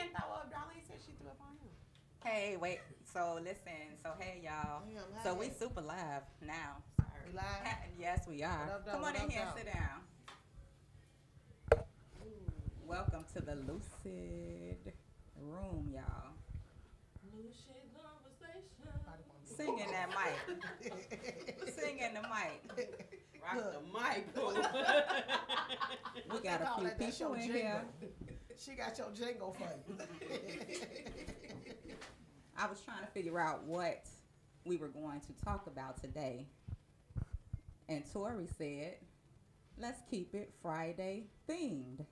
didn't throw up. Darlene said she threw up on him. Hey, wait. So listen. So hey, y'all. Damn, So we hey. super live now. We Sorry. live? Yes, we are. What up, though? Come on What in up, here and though? sit down. Ooh. Welcome to the Lucid Room, y'all. Lucid Konversations. Sing in that mic. Sing in the mic. Rock Look. the mic, boo. We got a few That's people your in jingle. here. She got your jingle for you. I was trying to figure out what we were going to talk about today. And Tori said, let's keep it Friday themed.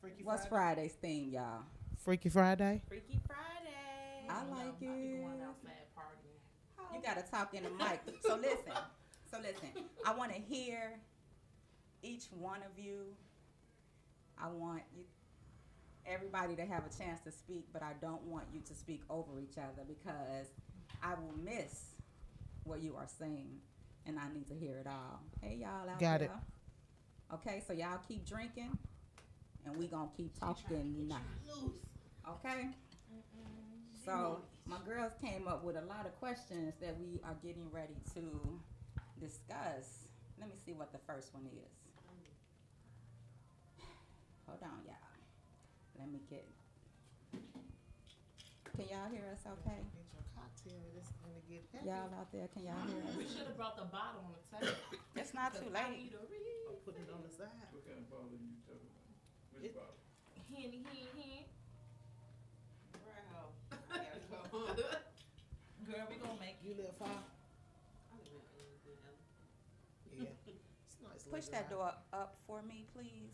Freaky What's Friday? Friday's theme, y'all? Freaky Friday? Freaky Friday. I You know, like I be going it. outside partying. You got to talk in the mic. So listen. I want to hear each one of you. I want you, everybody to have a chance to speak, but I don't want you to speak over each other because I will miss what you are saying, and I need to hear it all. Hey, y'all out Got there. it. Okay, so y'all keep drinking, and we going to keep talking now. Loose. Okay? So my girls came up with a lot of questions that we are getting ready to discuss. Let me see what the first one is. Hold on, y'all. Let me get. Can y'all hear us okay? Get your cocktail. It's gonna get heavy. Y'all out there, can y'all hear We us? should have brought the bottle on the table. It's not too I late. need a I'll put it on the side. What kind of bottle you talking about? Which It- bottle? Henny. Bro, I gotta go. Girl, we gonna make You live far? I live in Indiana. Yeah. It's nice. Push that door up for me, please.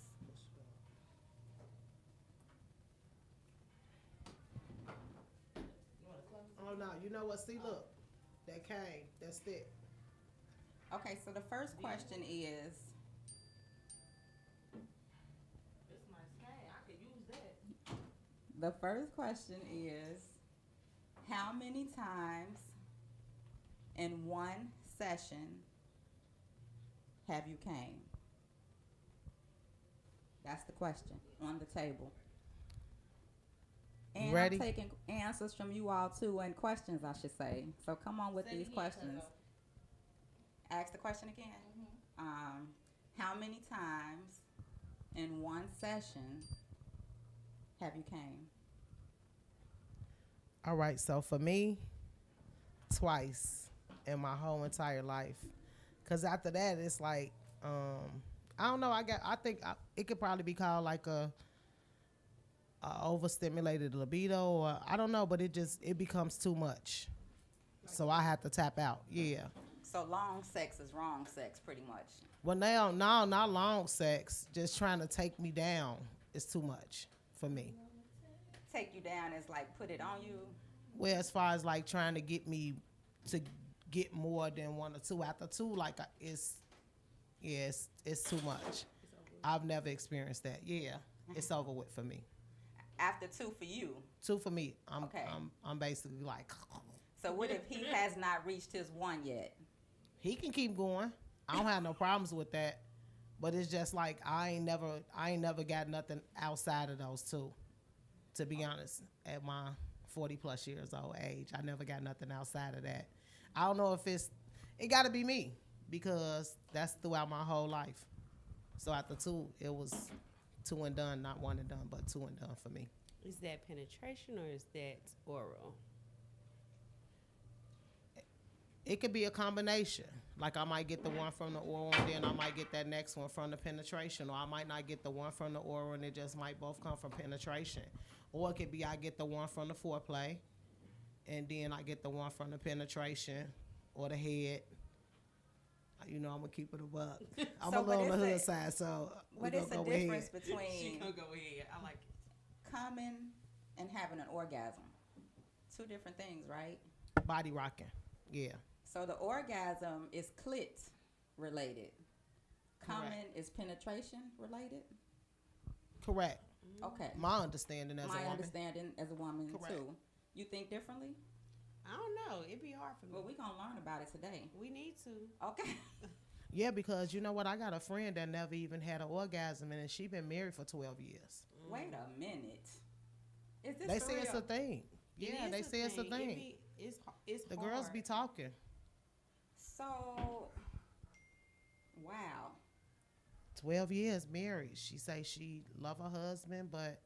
You wanna close it? Oh no, you know what? See, look, that cane, that's thick. Okay, so the first question is, It's nice cane. I could use that. the first question is, how many times in one session have you came? That's the question on the table. And Ready? I'm taking answers from you all too, and questions, I should say. So come on with Say it these again, questions. Coco. Ask the question again. How many times in one session have you came? All right, so for me, twice in my whole entire life. Cause after that, it's like, I don't know. I think it could probably be called like a overstimulated libido, or I don't know, but it becomes too much. So I have to tap out. Yeah. So long sex is wrong sex, pretty much. Well, now, no, not long sex. Just trying to take me down is too much for me. Take you down is like put it on you. Well, as far as like trying to get me to get more than one or two after two, like it's too much. I've never experienced that. Yeah, it's over with for me. After two for you. Two for me. Okay. I'm basically like So what if he has not reached his one yet? he can keep going. I don't have no problems with that. But it's just like I ain't never got nothing outside of those two. To be honest, at my 40 plus years old age, I never got nothing outside of that. I don't know if it got to be me because that's throughout my whole life. So after two, it was two and done, not one and done, but two and done for me. Is that penetration or is that oral? It could be a combination. Like I might get the one from the oral and then I might get that next one from the penetration, or I might not get the one from the oral and it just might both come from penetration. Or it could be I get the one from the foreplay and then I get the one from the penetration or the head. You know, I'm going to keep it a buck. I'm So a little what on the is hood it? side, so we're What going is to the go difference ahead. She between gonna go ahead. I like it. coming and having an orgasm? Two different things, right? Body rocking, yeah. So the orgasm is clit related. Coming is penetration related. Correct. Okay. My understanding as a My woman. understanding as a woman Correct. too. You think differently? I don't know. It'd be hard for me. Well, we're gonna learn about it today. We need to. Okay. Yeah, because you know what? I got a friend that never even had an orgasm, and she been married for 12 years. Wait a minute. this They for say it's real? a thing. It Yeah, is they say it's a It thing. be- it's The hard. girls be talking. So, wow. 12 years married. She say she love her husband, but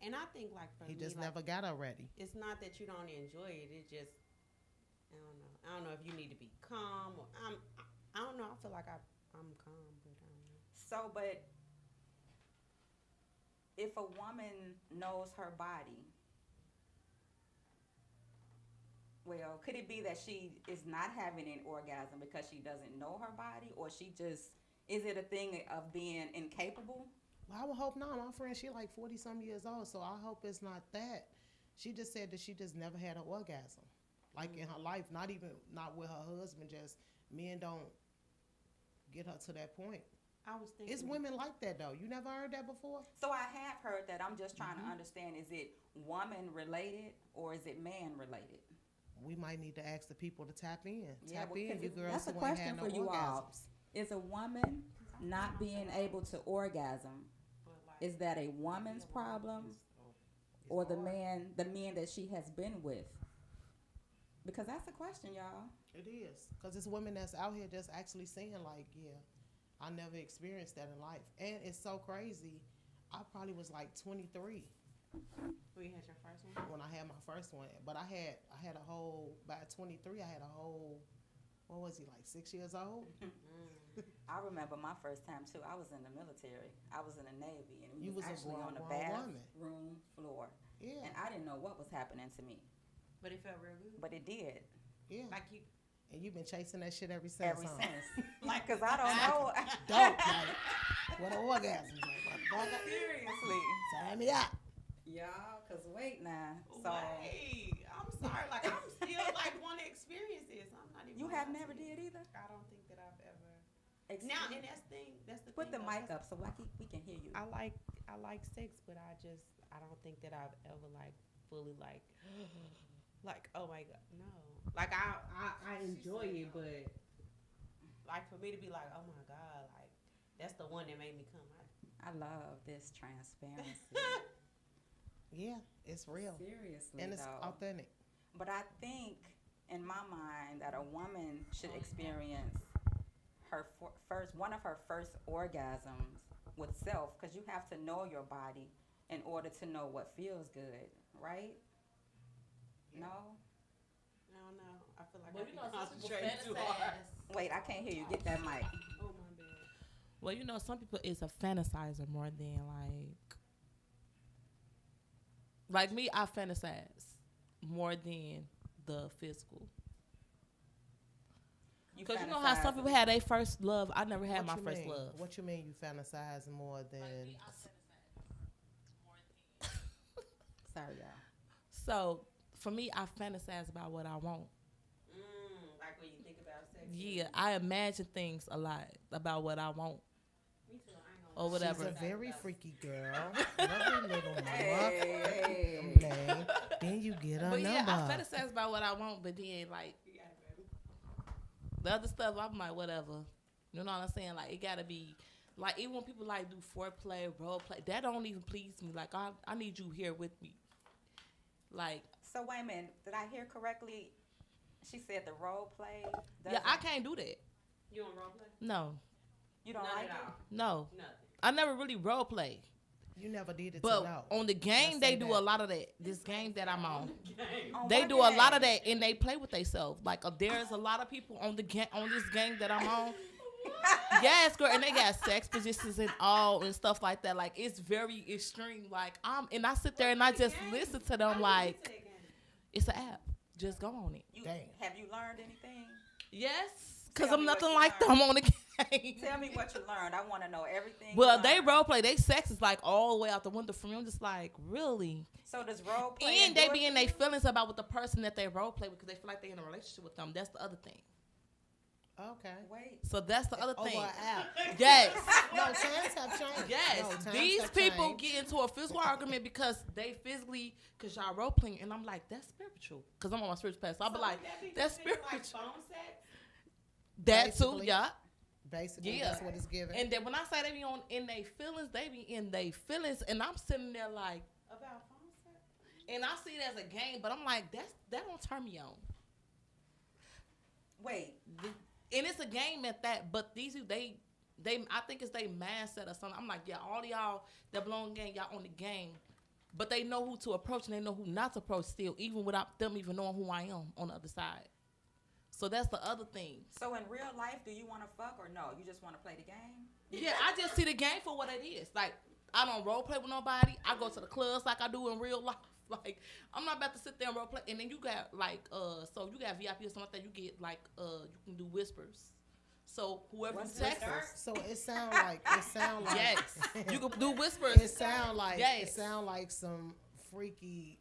And I think like for he me, just like, never got her ready. it's not that you don't enjoy it. It just I don't know. I don't know if you need to be calm or I don't know. I feel like I'm calm, but I don't know. So, but if a woman knows her body, well, could it be that she is not having an orgasm because she doesn't know her body, or she just, is it a thing of being incapable? Well, I would hope not. My friend, she like 40-some years old, so I hope it's not that. She just said that she just never had an orgasm. Like in her life, not with her husband, just men don't get her to that point. I was thinking It's women like that, though. You never heard that before? So I have heard that. I'm just trying to understand, is it woman related or is it man related? We might need to ask the people to tap in. Yeah, Tap well, in, 'cause you it- girls that's a who ain't question had no for you all. orgasms. Is a woman not being able to orgasm, is that a woman's problem or the men that she has been with? Because that's a question, y'all. It is. Because it's women that's out here just actually saying, like, yeah, I never experienced that in life. And it's so crazy. I probably was like 23 when you had your first one. when I had my first one. But I had a whole, by 23, I had a whole, what was he, like 6 years old? I remember my first time too. I was in the military. I was in the Navy, and we You was was a actually on the grown woman. bathroom floor, Yeah. and I didn't know what was happening to me, But it felt real good. but it did. Yeah. Like you. And you've been chasing that shit ever since. Ever huh? since, like, cause I don't know. Dope, like, what an orgasm. Like, motherfucker, Seriously, sign me up. y'all. Cause wait now. So Wait, I'm sorry. Like I'm still like want to experience this. I'm not even. you gonna have lie to never you. did either. I don't think that I've ever. Now, Experience- and that's the Put the thing, mic though. up so we can hear you. I like sex, but I don't think that I've ever like fully like oh my god, no. Like I enjoy it, but like for me to be like, oh my god, like that's the one that made me come. I love this transparency. Yeah, it's real. Seriously, And it's though. authentic. But I think, in my mind, that a woman should experience her one of her first orgasms with self, because you have to know your body in order to know what feels good, right? No. I don't know. I feel like Well, I you be know, some people concentrating too hard. fantasize. Wait, I can't hear you. Get that mic. Oh my bad. Well, you know, some people is a fantasizer more than like me. I fantasize more than the physical. Because you know how some people had their first love. I never had What my you first mean? love. What you mean you fantasize more than? Sorry, y'all. So for me, I fantasize about what I want. Like when you think about sex. Yeah, I imagine things a lot about what I want Me too. I ain't gonna or whatever. She's a very freaky girl. Lovely little mama. Hey. Man, then you get a But yeah, I number. fantasize about what I want, but then like You got it, baby. the other stuff, I'm like whatever. You know what I'm saying? Like it gotta be like even when people like do foreplay, role play, that don't even please me. Like I need you here with me. Like So wait a minute. Did I hear correctly? She said the role play. yeah, I can't do that. You on role play? No, You don't Not like at it? all. no, Nothing. I never really role play. You never did it But to know. on the game, Let's they say do that. a lot of that. This game that I'm on. On They what do a lot of game? that, and they play with themselves. Like there's a lot of people on the on this game that I'm on. Yes, girl, and they got sex positions and all and stuff like that. Like it's very extreme. Like and I sit there and I just listen to them. Like it's an app. Just go on it. You, Damn. have you learned anything? Yes, because Tell I'm me what nothing you like learned. them on the game. Tell me what you learned. I want to know everything. Well, you they learned. role play. They sex is like all the way out the window for me. I'm just like, really? So does role play And they endorse be in you? their feelings about with the person that they role play with because they feel like they're in a relationship with them. That's the other thing. Okay. Wait. So that's the other Over thing. an app. Yes. No, times have changed. Yes. No, times These have people changed. get into a physical argument because they physically, because y'all role playing. And I'm like, that's spiritual. Because I'm on my spiritual path. So I'll be like, that's spiritual. Like phone sex? That too, Basically. yeah. Basically, Yeah. that's what it's giving. And then when I say they be in their feelings, they be in their feelings. And I'm sitting there like, About phone And I see it as a game, but I'm like, that don't turn me on. Wait, And it's a game at that, but these they I think it's their mindset or something. I'm like, yeah, all y'all that belong game, y'all on the game, but they know who to approach and they know who not to approach still, even without them even knowing who I am on the other side. So that's the other thing. so in real life, do you want to fuck or no? You just want to play the game? Yeah, I just see the game for what it is. Like, I don't role play with nobody. I go to the clubs like I do in real life. Like, I'm not about to sit there and role play. And then you got like, so you got VIP or something like that. You get like, you can do whispers. So whoever What's you text, whispers? So it sound like yes, you can do whispers. it sound like Yes. some freaky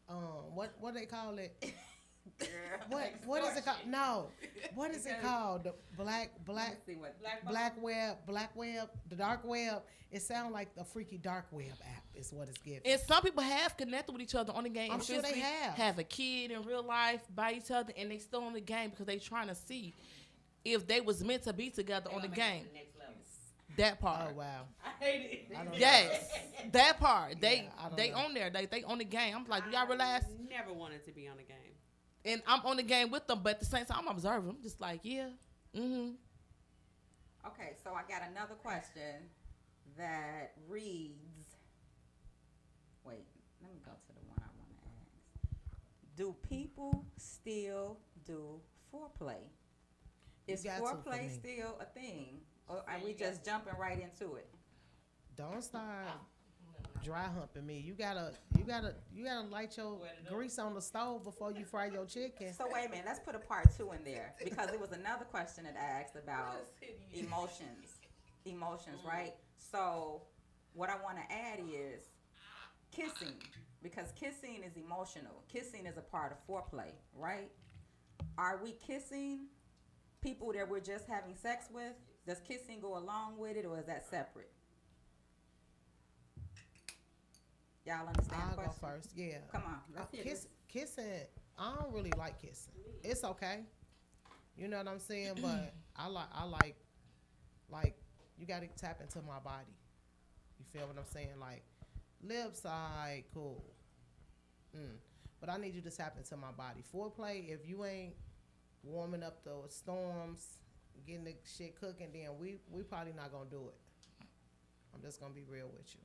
what they call it? Girl, What is it called? No. What is it called? The black Let's see what. black web, the dark web. It sounds like the freaky dark web app is what it's giving. And some people have connected with each other on the game. I'm sure they have a kid in real life by each other, and they still on the game because they trying to see if they was meant to be together on the game. That part. Oh wow. I hate it. I don't know. Yes, that part. Yeah, I don't They know. on there. They on the game. I'm like, do y'all realize? Never wanted to be on the game. And I'm on the game with them, but at the same time, I'm observing. I'm just like, yeah, Okay, so I got another question that reads. Wait, let me go to the one I want to ask. Do people still do foreplay? Is You got to for foreplay me. still a thing, or are we just jumping right into it? Don't start dry humping me. You gotta light your grease on the stove before you fry your chicken. So wait a minute, let's put a part 2 in there because it was another question that asked about emotions, right? So what I want to add is kissing, because kissing is emotional. Kissing is a part of foreplay, right? Are we kissing people that we're just having sex with? Does kissing go along with it, or is that separate? Y'all understand I'll the go question? first. Yeah. Come on, let's hear this. Kissing. I don't really like kissing. It's okay. You know what I'm saying? But I like you got to tap into my body. You feel what I'm saying? Like lips, alright, cool. But I need you to tap into my body. Foreplay. If you ain't warming up those storms, getting the shit cooking, then we probably not gonna do it. I'm just gonna be real with you.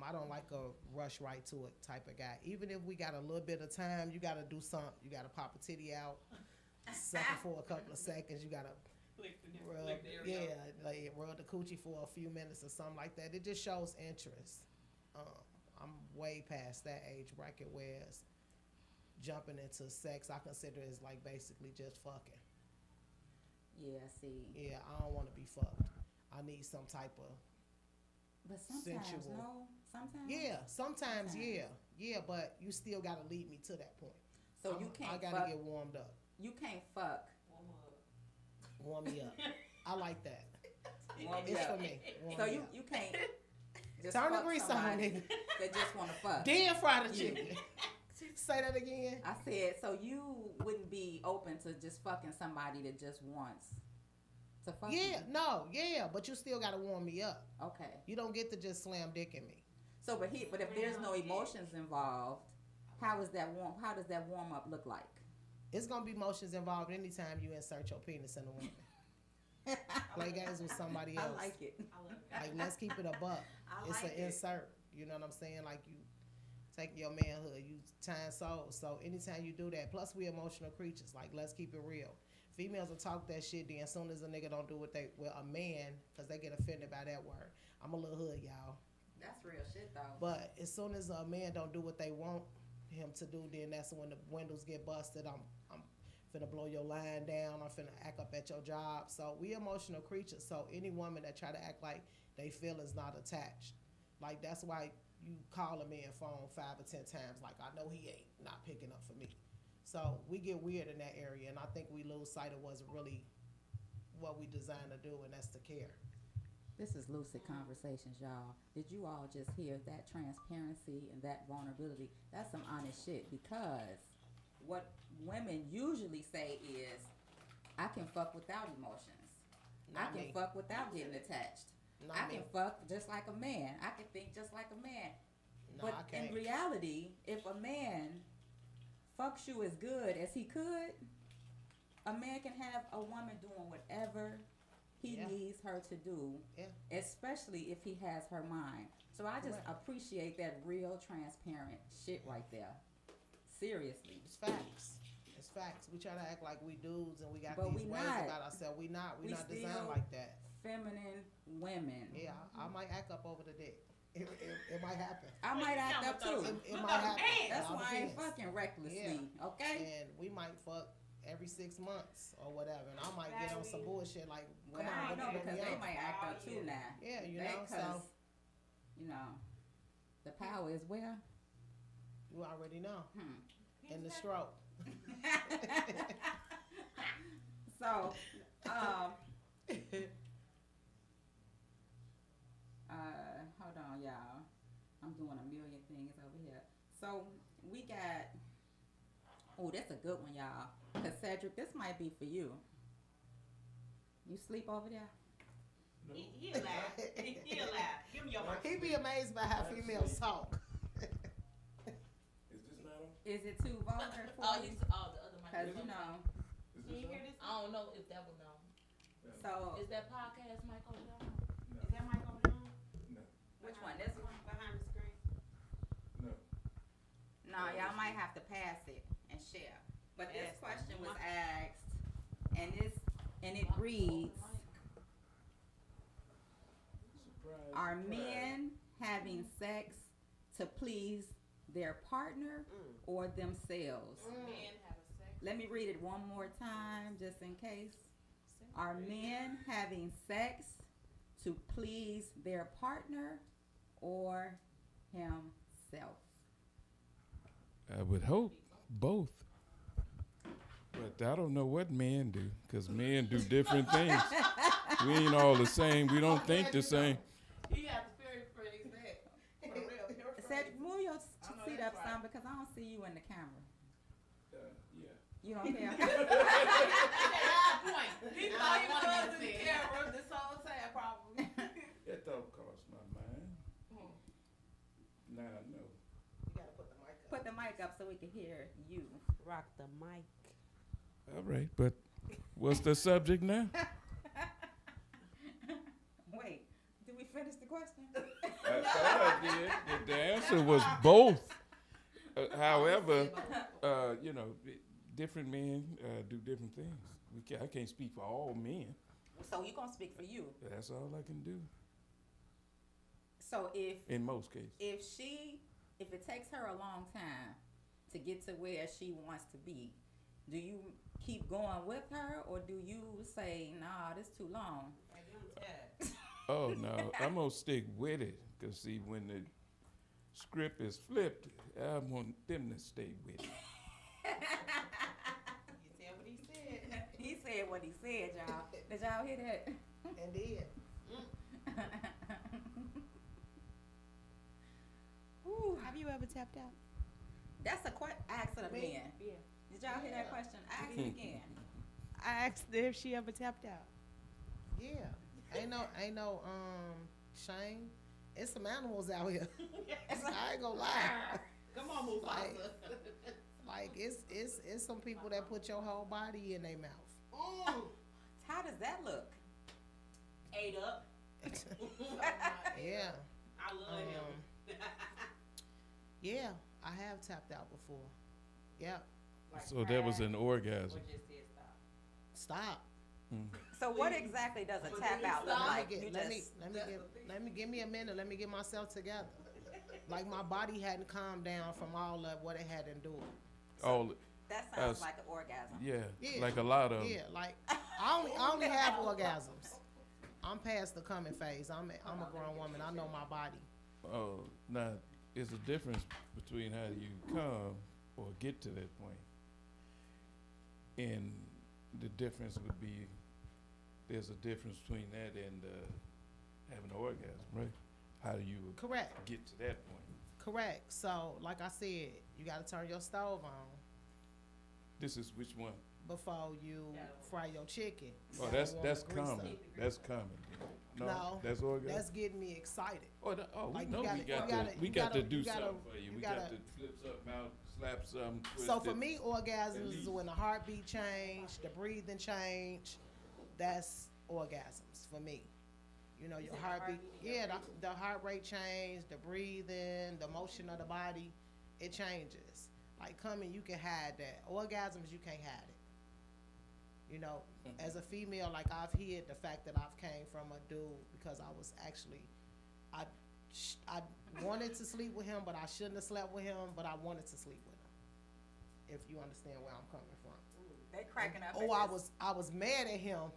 I don't like a rush right to it type of guy. Even if we got a little bit of time, you got to do something. You got to pop a titty out, suck it for a couple of seconds. You got to rub, rub the coochie for a few minutes or something like that. It just shows interest. I'm way past that age bracket where it's jumping into sex. I consider it's like basically just fucking. Yeah, see. Yeah, I don't want to be fucked. I need some type of But sometimes, sensual. no. Sometimes. Yeah, sometimes, yeah, but you still gotta lead me to that point. So you can't. I gotta fuck, get warmed up. You can't fuck. Warm me up. I like that. Warm It's up. for me. Warm So me you up. you can't. Just Turn the fuck grease on, somebody nigga. that just want to fuck. Then fry the chicken. Say that again. I said, so you wouldn't be open to just fucking somebody that just wants to fuck you? Yeah, but you still gotta warm me up. Okay. You don't get to just slam dick in me. So, but if there's no emotions involved, how does that warm up look like? It's gonna be emotions involved anytime you insert your penis in a woman. Play games with somebody else. I like it. Like, let's keep it a buck. It's an insert. You know what I'm saying? Like, you take your manhood, you tying souls. So anytime you do that, plus we emotional creatures. Like, let's keep it real. Females will talk that shit. Then as soon as a nigga don't do what a man, because they get offended by that word. I'm a little hood, y'all. That's real shit, though. But as soon as a man don't do what they want him to do, then that's when the windows get busted. I'm finna blow your line down. I'm finna act up at your job. So we emotional creatures. So any woman that try to act like they feelings not attached, like that's why you call a man phone 5 or 10 times. Like, I know he ain't not picking up for me. So we get weird in that area, and I think we lose sight of what's really what we designed to do, and that's to care. This is Lucid Conversations, y'all. Did you all just hear that transparency and that vulnerability? That's some honest shit, because what women usually say is, I can fuck without emotions. I can fuck without getting attached. I can fuck just like a man. I can think just like a man. No, but I can't. in reality, if a man fucks you as good as he could, a man can have a woman doing whatever he Yeah. needs her to do, Yeah. especially if he has her mind. So I just Correct. appreciate that real, transparent shit right there. Seriously. It's facts. It's facts. We try to act like we dudes and we got But these we ways not. about ourselves. We not. We We not designed still- like that. Feminine women. Yeah, I might act up over the dick. It might happen. I might act up too. It might happen. That's It all why I ain't depends. fucking recklessly, okay? And we might fuck every 6 months or whatever, and I might get on some bullshit like, Well, come I on, don't know let me because they on. might act up too now. Yeah, you They- know, so 'cause, you know, the power is where. you already know. Hmm. In the stroke. So, hold on, y'all. I'm doing a million things over here. So we got. Oh, that's a good one, y'all. Cause Cedric, this might be for you. You sleep over there? No. He'll laugh. He'll laugh. Give me your mic. He be amazed by how females talk. Is this not on? Is it too vulgar for Oh, you? the other mic. Cause you know. Is Can you this hear on? this? I don't know if that was on. So Is that podcast mic over there? No. Is that mic over there? No. which one? This one? Behind the screen. No. No, y'all might have to pass it and share. But this question was asked, and it reads: Surprise. Are surprise. men having sex to please their partner or themselves? Men have a sex. Let me read it one more time, just in case. Are men having sex to please their partner or himself? I would hope both. But I don't know what men do, because men do different things. We ain't all the same. We don't think the same. He had to paraphrase that. For real. Cedric, move your I know seat that's up right. some because I don't see you in the camera. Yeah. You don't care? Point. He thought he was in the camera this whole time, probably. That thought crossed my mind. Now I know. You gotta put the mic up. Put the mic up so we can hear you. Rock the mic. All right, but what's the subject now? Wait, did we finish the question? I thought I did. The answer was both. However, you know, different men do different things. I can't speak for all men. So you gonna speak for you. That's all I can do So in most cases. if it takes her a long time to get to where she wants to be, do you keep going with her or do you say, nah, this too long? Oh no, I'm gonna stick with it. Cause see, when the script is flipped, I want them to stay with it. You said what he said. He said what he said, y'all. Did y'all hear that? And did. Whew. Have you ever tapped out? That's a ask of the Me? men. Yeah. Did y'all hear that question? Ask it again. I asked her if she ever tapped out. Yeah. Ain't no shame. It's some animals out here. I ain't gonna lie. Come on, Mufasa. Like it's some people that put your whole body in their mouth. How does that look? Ate up. Yeah. I love him. Yeah, I have tapped out before. Yep. Like So that was an Or orgasm. just said stop. Stop. So what exactly does a But tap then out look stop. like? Let You me just give me a minute. Let me get myself together. Like my body hadn't calmed down from all of what it had endured. All that sounds Us. like an orgasm. yeah, Yeah. like a lot of 'em. Yeah, like I only have orgasms. I'm past the coming phase. I'm a grown woman. I know my body. Oh, now it's a difference between how you come or get to that point, and the difference would be there's a difference between that and having an orgasm, right? How do you Correct. get to that point? Correct. So, like I said, you got to turn your stove on This is which one? before you fry your chicken. You Oh, gotta that's warm the grease common. up. That's common. No, That's orgasm. That's getting me excited. We like, know you gotta- we got you to gotta- we you got to gotta- do you gotta- something for you. you We gotta- got to flip something out, slap something. Twist So for it. me, At orgasms is least. when the heartbeat change, the breathing change. That's orgasms for me. You know, your heartbeat. Yeah, the heart rate change, the breathing, the motion of the body, it changes. Like coming, you can hide that. Orgasms, you can't hide it. You know, as a female, like I've hid the fact that I've came from a dude because I was actually, I wanted to sleep with him, but I shouldn't have slept with him, but I wanted to sleep with him. If you understand where I'm coming from. They cracking up. Oh, I was mad at him,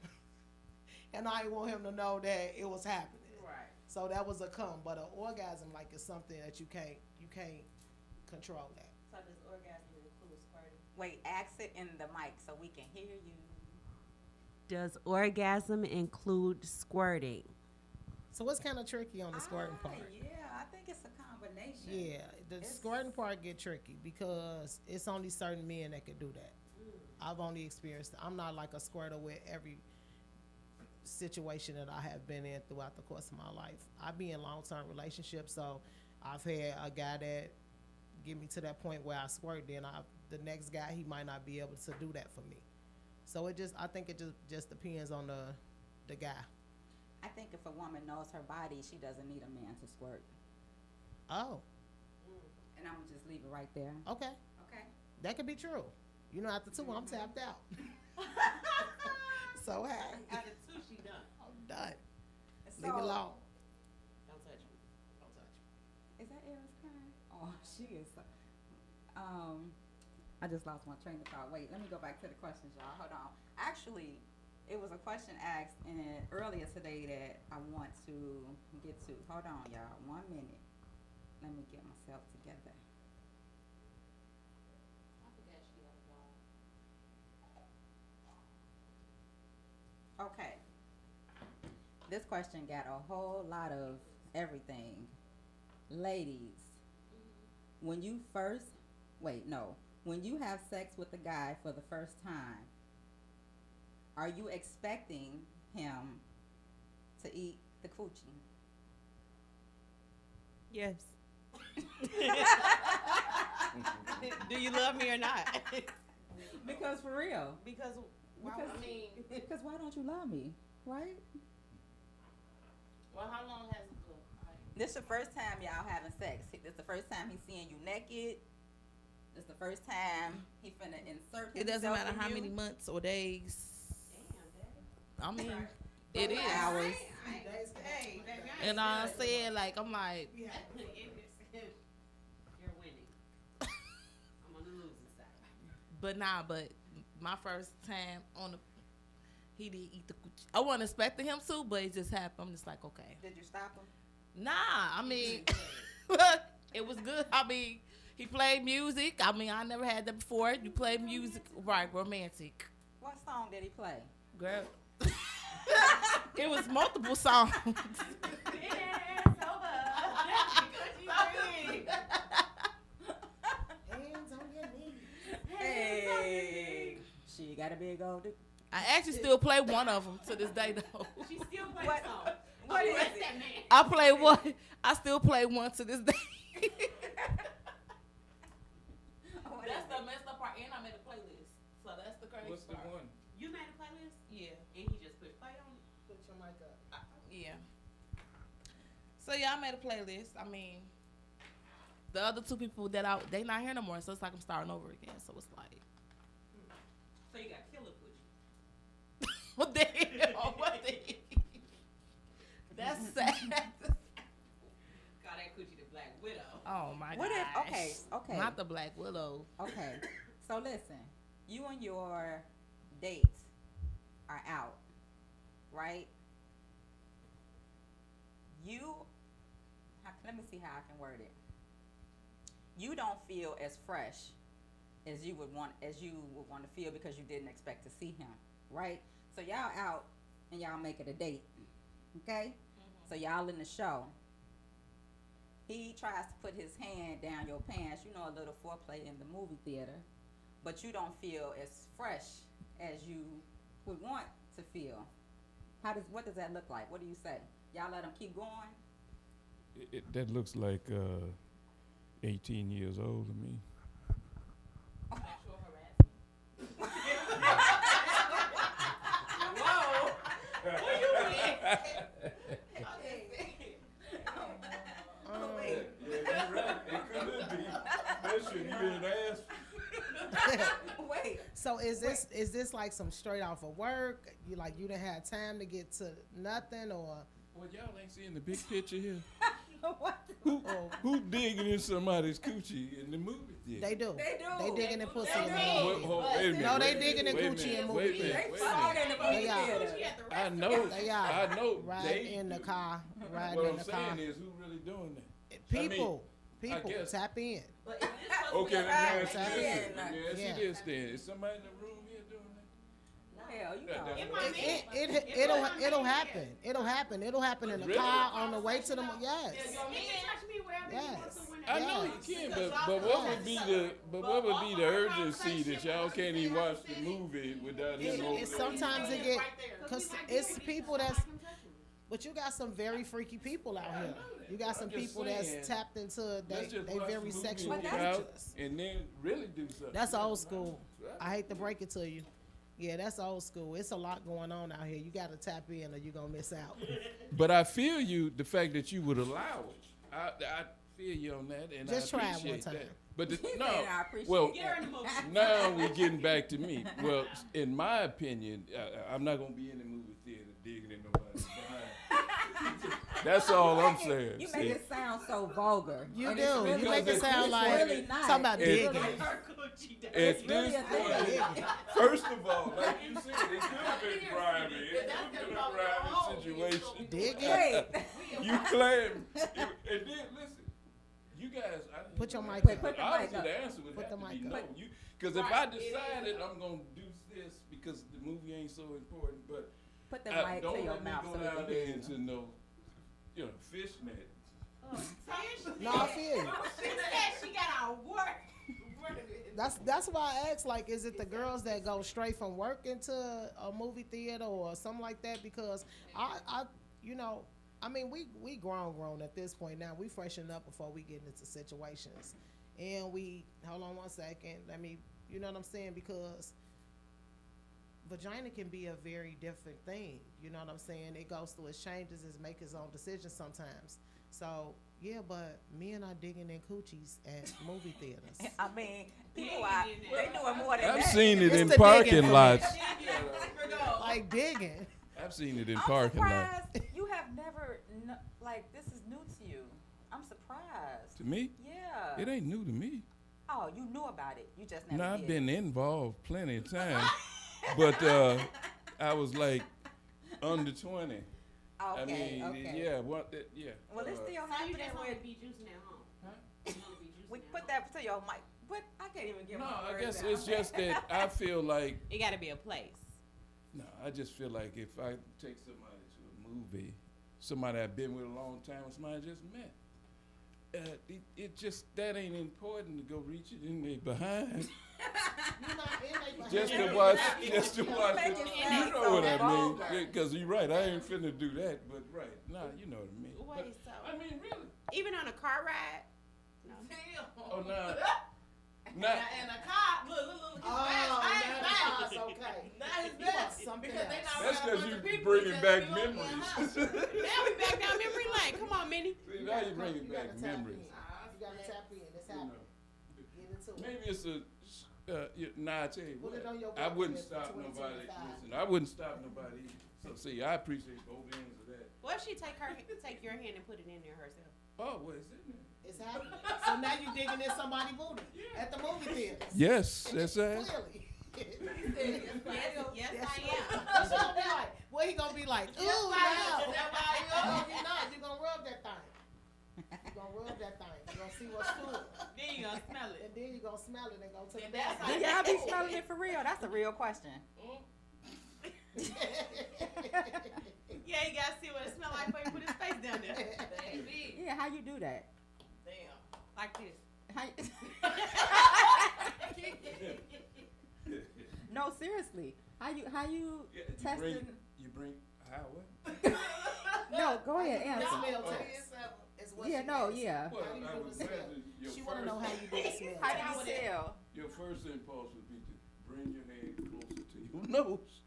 and I didn't want him to know that it was happening. Right. So that was a come, but an orgasm like is something that you can't control that. So does orgasm include squirting? Wait, ask it in the mic so we can hear you. Does orgasm include squirting? So it's kind of tricky on the squirting part. Yeah, I think it's a combination. Yeah, the It's- squirting part get tricky because it's only certain men that can do that. I've only experienced. I'm not like a squirter with every situation that I have been in throughout the course of my life. I be in long-term relationships, so I've had a guy that get me to that point where I squirt. Then the next guy, he might not be able to do that for me. So I think it just depends on the guy. I think if a woman knows her body, she doesn't need a man to squirt. Oh, And I'm gonna just leave it right there. okay, Okay. that could be true. You know, after two, I'm tapped out. So hey, Out of two, she done. I'm done. So, Leave me alone. Don't touch me. Don't touch me. Is that Eris crying? Oh, she is. I just lost my train of thought. Wait, let me go back to the questions, y'all. Hold on. Actually, it was a question asked earlier today that I want to get to. Hold on, y'all. 1 minute. Let me get myself together. I forgot she got a dog. Okay. This question got a whole lot of everything. Ladies, when you have sex with a guy for the first time, are you expecting him to eat the coochie? Yes. Do you love me or not? Because for real. Because Because why don't you love me? Right? Well, how long has it been? This the first time y'all having sex. This the first time he's seeing you naked. This the first time he finna insert himself It doesn't matter in how you. many months or days. damn, Daddy. I mean, it is. Hours. And I said, like, I'm like, You're winning. I'm on the losing side. but my first time he did eat the coochie. I wasn't expecting him to, but it just happened. I'm just like, okay. Did you stop him? Nah, I mean, it was good. I mean, he played music. I mean, I never had that before. You play music, right, romantic. What song did he play? Girl. It was multiple songs. Hands on your knees. Hey, she got a big old dick. I actually still play one of them to this day, though. She still plays What- songs. what is Bless it? that man. I play one. I still play one to this day. What That's is the it? messed up part, and I made a playlist. So that's the crazy What's the part. one? You made a playlist? Yeah. And he just pushed play on it? Put your mic up. Yeah. So yeah, I made a playlist. I mean, the other two people they not here no more, so it's like I'm starting over again. So it's like, So you got killer coochie. what the hell? What the hell? That's sad. Call that coochie the Black Widow. Oh my What gosh. if? Okay. Not the Black Widow. Okay. So listen, you and your date are out, right? Let me see how I can word it. You don't feel as fresh as you would want to feel because you didn't expect to see him, right? So y'all out and y'all make it a date, okay? So y'all in the show. He tries to put his hand down your pants, a little foreplay in the movie theater, but you don't feel as fresh as you would want to feel. What does that look like? What do you say? Y'all let them keep going? That looks like 18 years old to me. Sexual harassment. Whoa. Who you with? Yeah, you're right. It could be. That shit you didn't ask. Wait. So is this like some straight off of work? You didn't have time to get to nothing, or Well, y'all ain't seeing the big picture here. What? Who digging in somebody's coochie in the movie theater? they do. They do. They digging in pussy They in the do. movie. Wait a minute. No, they wait a digging in minute, coochie wait a in minute, movie wait a minute, They wait a fucking minute. in the They movie are. theater. I know. They are. I know. Riding They in the do. car, riding What in I'm the saying car. is, who really doing that? People, I guess- tap in. But is this supposed Okay, to be let me ask you Tap this. in. Let me ask Yeah. you this then. Is somebody in the room here doing that? Hell, you That- know. that- It might be. It'll happen. It'll happen in the Really? car on the way to the yes. Your He man, can touch me wherever he wants to. Yes. Whenever I know he you wants. can, but what would be the urgency that y'all can't even watch the movie without him over there? Sometimes it get because Right it's there. people Just that's. like him touching me. But you got some very freaky people out here. You got some I'm just people saying, that's tapped into Let's they just watch very the movie sexual and get out creatures. and then really do something. That's old school. I hate to break it to you. Yeah, that's old school. It's a lot going on out here. You got to tap in or you're going to miss out. But I feel you, the fact that you would allow it. I feel you on that, and Just I try it appreciate one time. that. But He no, said, "I appreciate well, that." Get her in the movie. now we're getting back to me. Well, in my opinion, I'm not gonna be in the movie theater digging in nobody's behind. That's all I'm saying. You See? make it sound so vulgar. You And do. it's really- You make it it's sound like really not. something about It- digging. At It's really this a thing. point, first of all, like you said, it could have been grimy. It could have been a grimy situation. Digging. Wait, You claim, and then listen, you guys. I didn't Put your know mic that. up. Put the Obviously, mic up. the answer would Put have the to be mic no. up. Because if I Right, it is. decided I'm gonna do this because the movie ain't so important, but put the I mic don't to your let me mouth go so we down can there hear you. into no, fishnet. No, I feel you. She said she got our work. That's why I asked, like, is it the girls that go straight from work into a movie theater or something like that? Because I mean, we grown at this point now. We freshen up before we get into situations, and hold on one second. You know what I'm saying? Because vagina can be a very different thing. You know what I'm saying? It goes through its changes, it makes its own decisions sometimes. So yeah, but men are digging in coochies at movie theaters. I mean, people are, they doing more than I've that. seen it It's in the parking digging for me. lots. Like digging. I've seen it in I'm parking lots. surprised you have never, this is new to you. I'm surprised. To me, Yeah. it ain't new to me. Oh, you knew about it. You just never No, did. I've been involved plenty of times, but I was like under 20. Okay, I mean, okay. yeah, yeah. Well, it's still So you happening just want with. to be juicing at home. You wanna be juicing We at put home. that to your mic. But I can't even get No, my I words guess out. it's just that I feel like It got to be a place. no, I just feel like if I take somebody to a movie, somebody I've been with a long time, or somebody I just met, it just that ain't important to go reach it in their behind. just to watch make it. it You sound know so what I mean? vulgar. Because you're right. I ain't finna do that, but right. Nah, you know what I mean. But, Wait, so I mean, really. even on a car ride? No. Oh, no. Not. And a cop, look, his that's back. okay. Not his You back. want something Because they else. not That's around a because bunch you of people, bringing just back be on their memories. house. Now we back down memory lane. Come on, Minnie. See, now you're bringing You back gotta tap memories. in. You gotta tap in. It's You happening. know. Get into it. Maybe it's nah, I tell you Put what, it on your I bucket wouldn't list for stop nobody. 2025. Listen, I wouldn't stop nobody either. So see, I appreciate both ends of that. What if she take your hand and put it in there herself? Oh, well, it's in there. It's happening. So now you digging in somebody's booty at the movie theater. Yes, that's it. Clearly. Yes, I am. What's he gonna be like? What he gonna be like? Ooh, Yes, now. I am. That's why I am. No, you're not. You're gonna rub that thing. You're gonna rub that thing. You're gonna see what's to it. Then you gonna smell it. And then you're gonna smell it and go to the And that's bathroom. Do y'all be smelling it for real? That's a real question. Yeah, you gotta see what it smell like before you put his face down there. Baby. Yeah, how you do that? Damn. Like this. How you- no, seriously. How you Yeah, testing? you bring How what? No, go ahead, How you do the answer. smell Oh. test? Is what Yeah, she no, asked. yeah. Well, How you I do would the smell? imagine your She first, want to know how you do the smell How test. do you tell? your first impulse would be to bring your hand closer to your nose,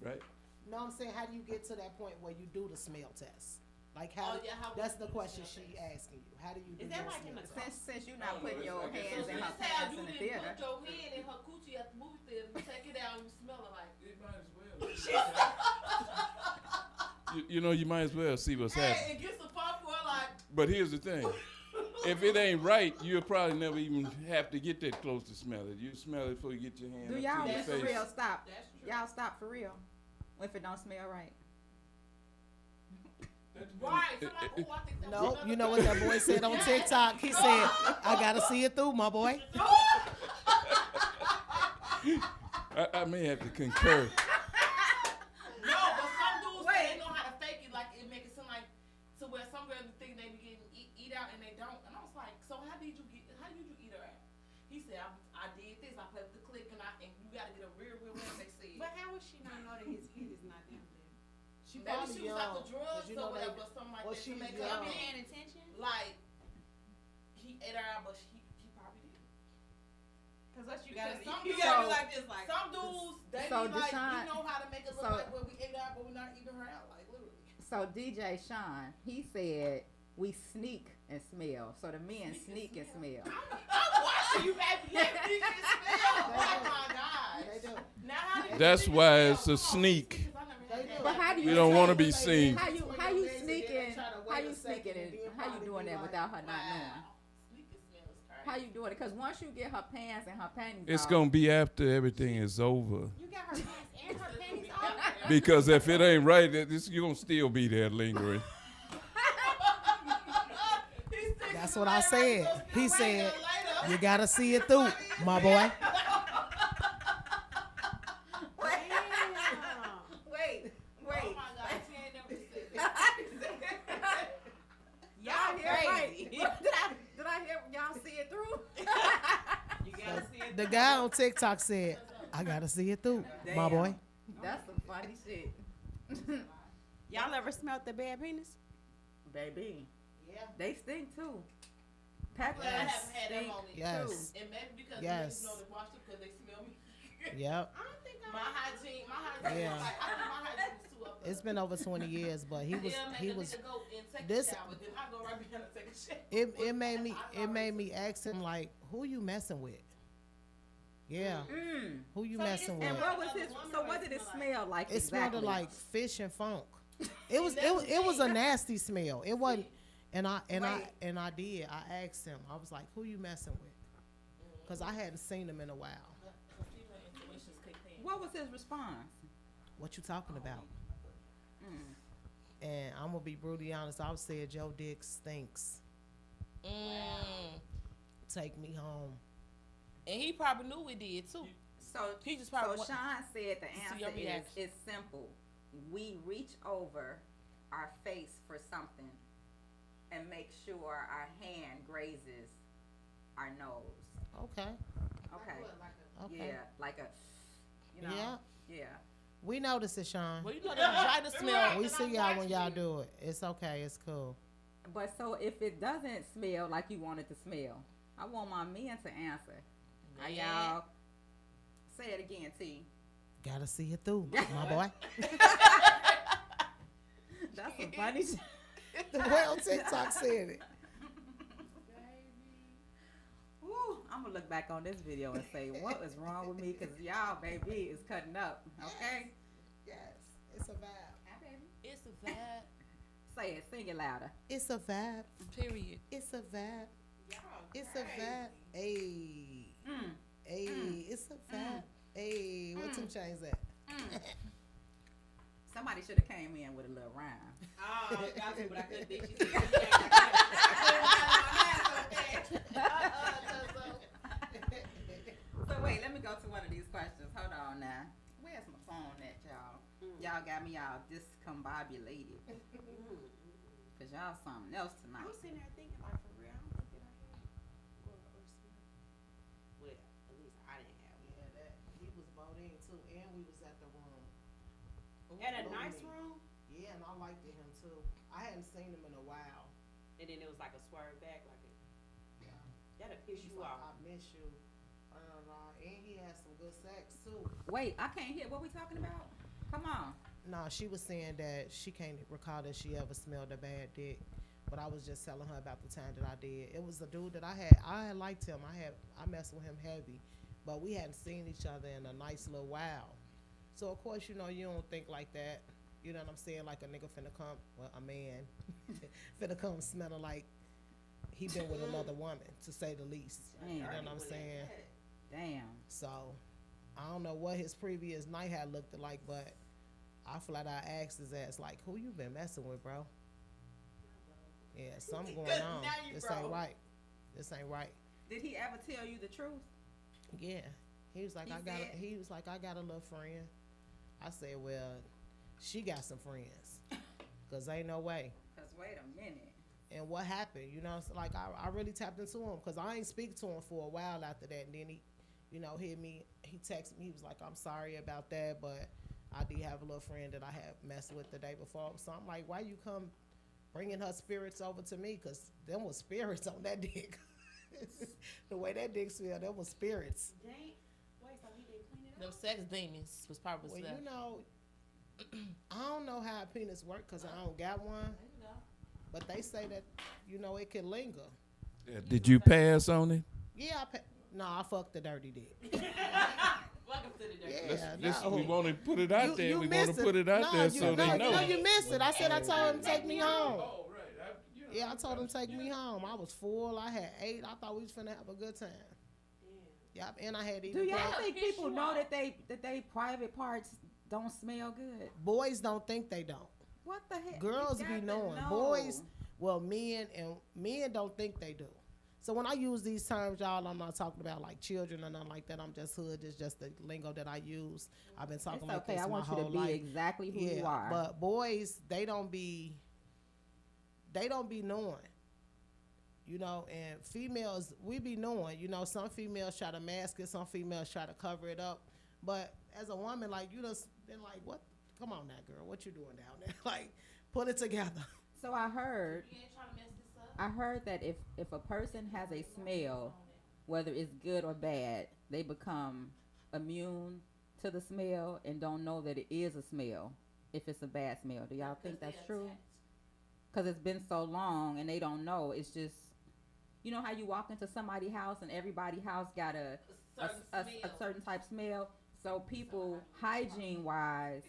right? No, I'm saying, how do you get to that point where you do the smell test? Like how? Oh, yeah, how that's would the you do the question smell she test? asking you. How do you do Is that your like in smell the test? Since you're I not don't know, putting it's your like it's hands So in this her how pants you in the didn't theater. put your hand in her coochie at the movie theater. You take it out and you smell it like. It might as well. You know, you might as well see what's happening. Hey, and get some popcorn like. But here's the thing. If it ain't right, you'll probably never even have to get that close to smell it. You smell it before you get your hand Do up y'all to your for face. real stop? That's true. Y'all stop for real if it don't smell right. Right. So like, ooh, I think that was No, another you know what that boy said on TikTok? He said, "I gotta see it through, my boy." I may have to concur. No, but some dudes say they know how to fake it, like it make it seem like to where some girls think they be getting eat out and they don't. And I was like, so how did you eat her out? He said, I did this, I played with the click and you gotta get a real one. They said. But how would she not know that his head is not down there? She Maybe probably she was out the young, drugs 'cause you or know they- whatever, something like well, that to she's make young. her Y'all be be paying attention? like he ate her out, but he probably did. Cause what you Because gotta, some you dudes- gotta be like this, like. Some dudes, they So be like, Deshaun- we know how to make it look so- like where we ate her out, but we're not eating her out, like literally. So DJ Sean, he said we sneak and smell. So the men sneak and smell. I'm watching you, baby. Let me get smell. Oh my gosh. They do. Now how do you That's sneak why and it's smell? a Come on, sneak. because I never had They that. do. But how do We you don't say- want to be seen. How you Legs sneaking? and then try to wait How a you second sneaking and it? then How you probably doing be that like, without her not knowing? Wow. Sneak and smell is crazy. How you doing it? Because once you get her pants and her panties It's off, gonna be after everything is over. You got her pants and her panties on? Because if it ain't right, you're gonna still be there lingering. That's what I said. He said, "You gotta see it through, my boy." wait. Oh my gosh, she ain't never said that. Y'all hear crazy. right? Did I hear y'all see it through? You gotta see it. The guy on TikTok said, "I gotta see it through, my Damn. boy." That's some funny shit. Y'all ever smelled the bad penis? Baby, Yeah. they stink too. Peppers Well, I haven't had that stink moment. Yes. And maybe because Yes. niggas know to wash it because they smell me. Yep. I don't think My hygiene Yeah. was like, I think my hygiene was too up. It's been over 20 years, but he was Make he a was nigga go and take this- a shower, then I go right behind and take a shower. it made me ask him like, who you messing with? Yeah. Who you So it messing is- with? And what was Another his? woman So or what it did it smell smell like? It smelled exactly? like fish and funk. It was that's the it was a thing. nasty smell. It wasn't. And I Wait. did. I asked him. I was like, "Who you messing with?" Because I hadn't seen him in a while. Female intuitions kicked in. What was his response? What you talking about? Mm. And I'm gonna be brutally honest. I said, "Joe Dick stinks. Take me home." And he probably knew we did too. So He just probably so want- Sean said the see your answer is reaction. it's simple. We reach over our face for something and make sure our hand grazes our nose. Okay. Okay. Okay. Yeah, like a, you know. Yeah. Yeah. We notice it, Sean. Well, you know that vagina smell. We see y'all when y'all do it. It's okay. It's cool. But so if it doesn't smell like you want it to smell, I want my men to answer. Are y'all say it again, T? Gotta see it through, my boy. That's some funny shit. The way on TikTok said it. Woo, I'm gonna look back on this video and say, what is wrong with me? Cause y'all, baby, is cutting up. Okay? Yes. It's a vibe. Hi, baby. It's a vibe. Say it. Sing it louder. It's a vibe. Period. It's a vibe. It's a vibe. Hey. Mm. Hey. It's a vibe. Hey. What 2 Chainz at? Somebody should have came in with a little rhyme. Oh, got to, but I couldn't think. She So wait, let me go to one of these questions. Hold on now. Where's my phone at, y'all? Y'all got me all discombobulated. Cause y'all something else tonight. I'm sitting there thinking, like, for real, I don't think that I had or smell. Well, at least I didn't have one. Yeah, that he was bought in too, and we was at the room. At a nice room? Yeah, and I liked him too. I hadn't seen him in a while. And then it was like a swerve back, like it, Yeah. that'll piss He's you like, off. I miss you. And he had some good sex too. Wait, I can't hear what we talking about. Come on. No, she was saying that she can't recall that she ever smelled a bad dick. But I was just telling her about the time that I did. It was a dude that I had liked him. I messed with him heavy. But we hadn't seen each other in a nice little while. So of course, you know, you don't think like that. You know what I'm saying? Like a nigga finna come, well, a man finna come smelling like he been with another woman, to say the least. Damn. You know what I'm saying? Damn. So I don't know what his previous night had looked like, but I flat out asked his ass, like, who you been messing with, bro? Yeah, something going on. Now you This broke. ain't right. This ain't right. Did he ever tell you the truth? Yeah. He was like, He I got a little friend. I said, well, she got some friends. Cause ain't no way. Cause wait a minute. And what happened? You know, it's like I really tapped into him because I ain't speak to him for a while after that. And then he, you know, hit me. He texted me. He was like, I'm sorry about that, but I did have a little friend that I had messed with the day before. So I'm like, why you come bringing her spirits over to me? Because them was spirits on that dick. The way that dick smelled, them was spirits. Dang. Wait, so he didn't clean it Them up? sex demons was probably Well, stuff. you know, I don't know how a penis work because I don't got one. There you go. But they say that, you know, it can linger. Yeah, did you pass on it? Yeah, I fucked the dirty dick. Welcome to the dirty. Yeah, no. We want to put it out there. We want missed to put it out No, there you- so no, they know. No, you missed it. I said I told him to take me home. Oh, right. Yeah, I told him to take me home. I was full. I had 8. I thought we was finna have a good time. Yep, and I had Do even y'all play. think people know that they private parts don't smell good? Boys don't think they don't. What the heck? Girls You be got to knowing. know. Boys, well, men don't think they do. So when I use these terms, y'all, I'm not talking about like children or nothing like that. I'm just hood. It's just the lingo that I use. I've been talking It's like okay. this I my want you whole to be life. exactly who you are. But boys, they don't be knowing. You know, and females, we be knowing. You know, some females try to mask it, some females try to cover it up. But as a woman, like, you just been like, what? Come on now, girl. What you doing down there? Like, put it together. So I heard You ain't trying to mess this up. I heard that if a person has a smell, whether it's good or bad, they become immune to the smell and don't know that it is a smell if it's a bad smell. Do y'all think that's true? Because it's been so long and they don't know. It's just, you know how you walk into somebody's house and everybody's house got a certain type smell? So people, hygiene wise,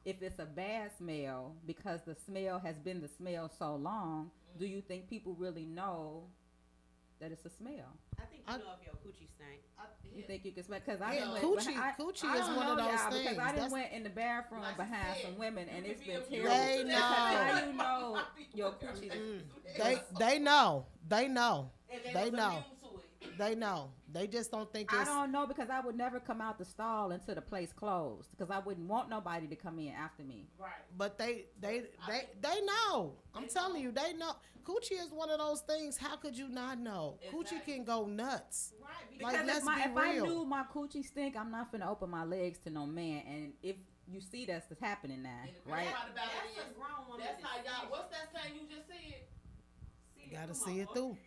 if it's a bad smell, because the smell has been the smell so long, do you think people really know that it's a smell? I think you know if your coochie stank. You think you can smell? Because I Yeah, didn't coochie is one of those things. Because I didn't That's- went in the bathroom Like she behind said, some women and you it's can been be terrible. They Because know. how you know your coochie is They know. They know. And They was know. immune to it. They know. They just don't think I it's. don't know because I would never come out the stall until the place closed because I wouldn't want nobody to come in after me. Right. But they know. I'm telling you, they know. Coochie is one of those things. How could you not know? Coochie Exactly. can go nuts. Right. Because Like, let's if be I real. knew my coochie stink, I'm not finna open my legs to no man. And if you see that's happening now, right? That's a grown woman. That's how y'all. What's that saying you just said? Gotta see it through.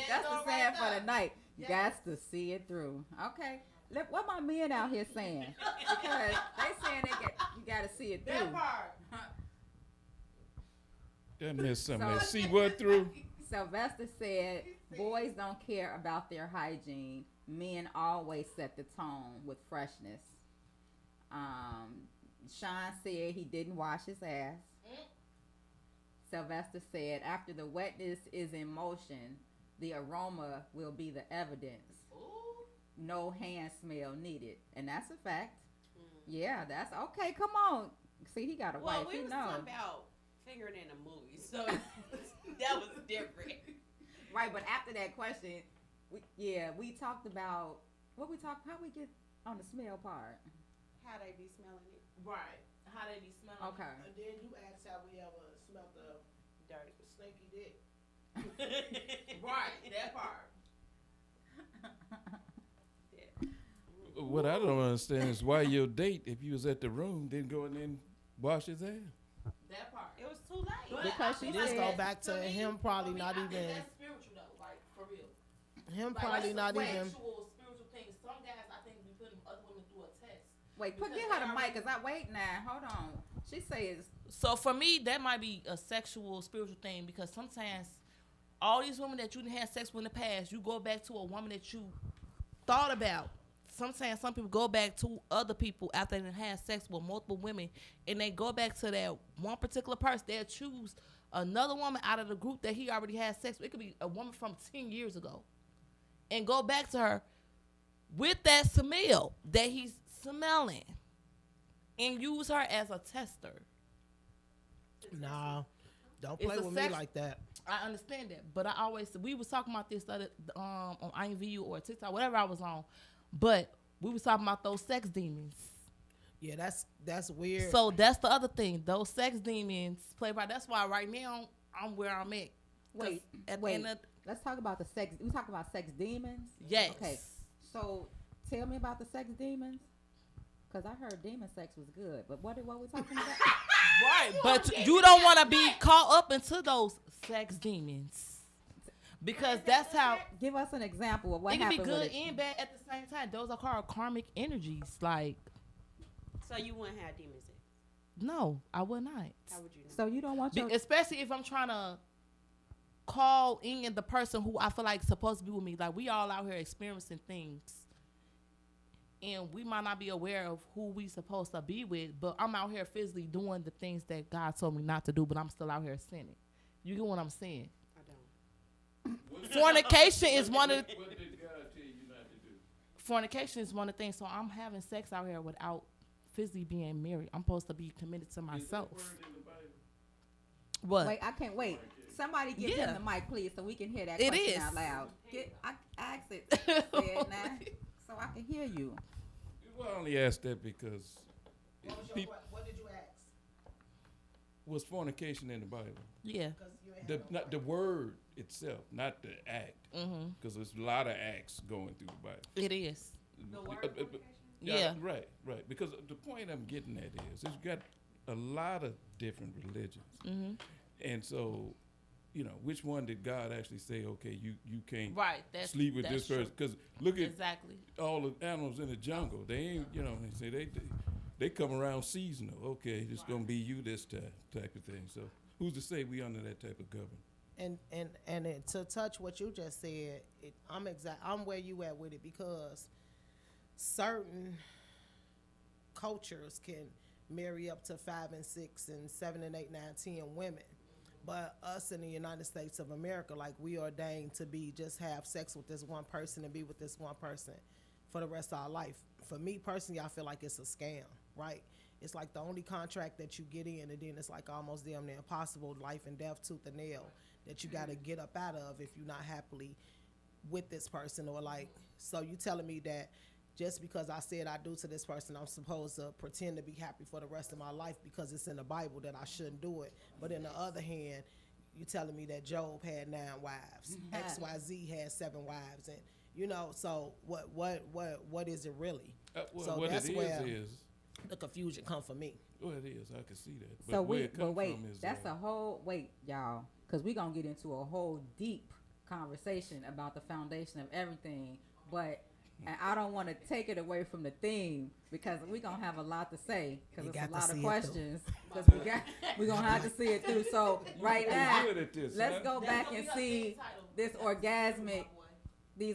That's the saying for the night. Got to see it through. Okay. Look, what my men out here saying? Because they saying you got to see it through. That part. That missed some of that. So- See what through? Sylvester said, boys don't care about their hygiene. Men always set the tone with freshness. Sean said he didn't wash his ass. Sylvester said, after the wetness is in motion, the aroma will be the evidence. Ooh. No hand smell needed. And that's a fact. Yeah, that's okay. Come on. See, he got a Well, wife. we He was know. talking about fingering in a movie, so that was different. Right, but after that question, we talked about how we get on the smell part. How they be smelling it Right. How they be smelling. Okay. And then you asked how we ever smelled the dirty. stinky dick. Right. That part. What I don't understand is why your date, if you was at the room, didn't go in and wash his ass. That part. It was too late. But Because I she feel This said- go back to me, him probably for me, not I think even that's spiritual though, like for real. him Like, probably that's not a even. sexual, spiritual thing. Some guys, I think, be putting other women through a test. Wait, Because get her the they mic, cause I wait now. Hold on. She says So for me, that might be a sexual, spiritual thing because sometimes all these women that you didn't have sex with in the past, you go back to a woman that you thought about. Sometimes some people go back to other people after they done had sex with multiple women, and they go back to that one particular person. They'll choose another woman out of the group that he already had sex with. It could be a woman from 10 years ago, and go back to her with that smell that he's smelling, and use her as a tester. Nah, don't It's play a with me sex- like that. I understand that, but I always we was talking about this other on IMVU or TikTok, whatever I was on, but we was talking about those sex demons. Yeah, that's weird. So that's the other thing. Those sex demons play by. That's why right now I'm where I'm at. 'Cause wait, at wait. the end of, Let's talk about the sex. We talk about sex demons. yes. Okay. So tell me about the sex demons. Cause I heard demon sex was good, but what we talking about? Right, but you don't want to be caught up into those sex demons because that's how Give us an example of what it can happened be with good it. and bad at the same time. Those are called karmic energies. Like, So you wouldn't have demon sex. no, I would not. How would you know? So you don't want your Especially if I'm trying to call in the person who I feel like is supposed to be with me. Like, we all out here experiencing things, and we might not be aware of who we supposed to be with, but I'm out here physically doing the things that God told me not to do, but I'm still out here sinning. You get what I'm saying? I don't. Fornication is one of the, What did God tell you not to do? fornication is one of the things. So I'm having sex out here without physically being married. I'm supposed to be committed to myself. Is that word in the Bible? What? wait. I can't wait. Somebody give Yeah. him the mic, please, so we can hear that It question is. out loud. I asked it, say it now, so I can hear you. Well, I only asked that because What did you ask? was fornication in the Bible? Yeah. Not the word itself, not the act, Mm-hmm. because there's a lot of acts going through the Bible. It is. Yeah, Yeah. right. Because the point I'm getting at is you got a lot of different religions, Mm-hmm. and so, which one did God actually say? Okay, you can't Right. That's sleep with that's this person because look at Exactly. all the animals in the jungle. They ain't, they say they come around seasonal. Okay, it's gonna be you this time, type of thing. So who's to say we under that type of government? And to touch what you just said, I'm where you at with it because certain cultures can marry up to 5 and 6 and 7 and 8, 9, 10 women. But us in the United States of America, like we ordained to be just have sex with this one person and be with this one person for the rest of our life. For me personally, I feel like it's a scam, right? It's like the only contract that you get in, and then it's like almost damn near impossible, life and death, tooth and nail, that you got to get up out of if you're not happily with this person. Or like, so you telling me that just because I said I do to this person, I'm supposed to pretend to be happy for the rest of my life because it's in the Bible that I shouldn't do it. But in the other hand, you telling me that Job had 9 wives, XYZ had 7 wives, and so what is it really? Well, So what that's it where is. the confusion come for me. Well, it is. I can see that. But So where it come wait, from is, that's a whole y'all, because we're gonna get into a whole deep conversation about the foundation of everything. But and I don't want to take it away from the theme because we're gonna have a lot to say because You it's a got to lot of see it questions. Because we're gonna have to see it through. So right You're now, good at this, let's huh? go back and see these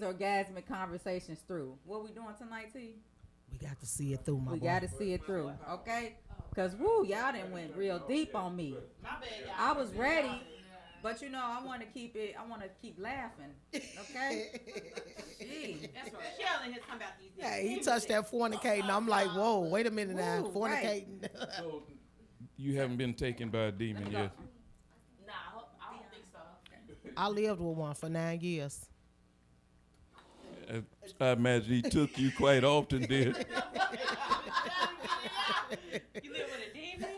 orgasmic conversations through. What we doing tonight, T? We got to see it through, my We boy. got to see it through, okay? Cause woo, y'all done went real deep on me. My bad, y'all. I was ready, but I want to keep it. I want to keep laughing, okay? Gee. That's right. She only here talking about these things. Hey, he touched that fornicating. I'm like, whoa, wait a minute now, Woo, fornicating. So you haven't been taken by a demon yet. Nah, I don't think so. I lived with one for 9 years. I imagine he took you quite often, then. You live with a demon?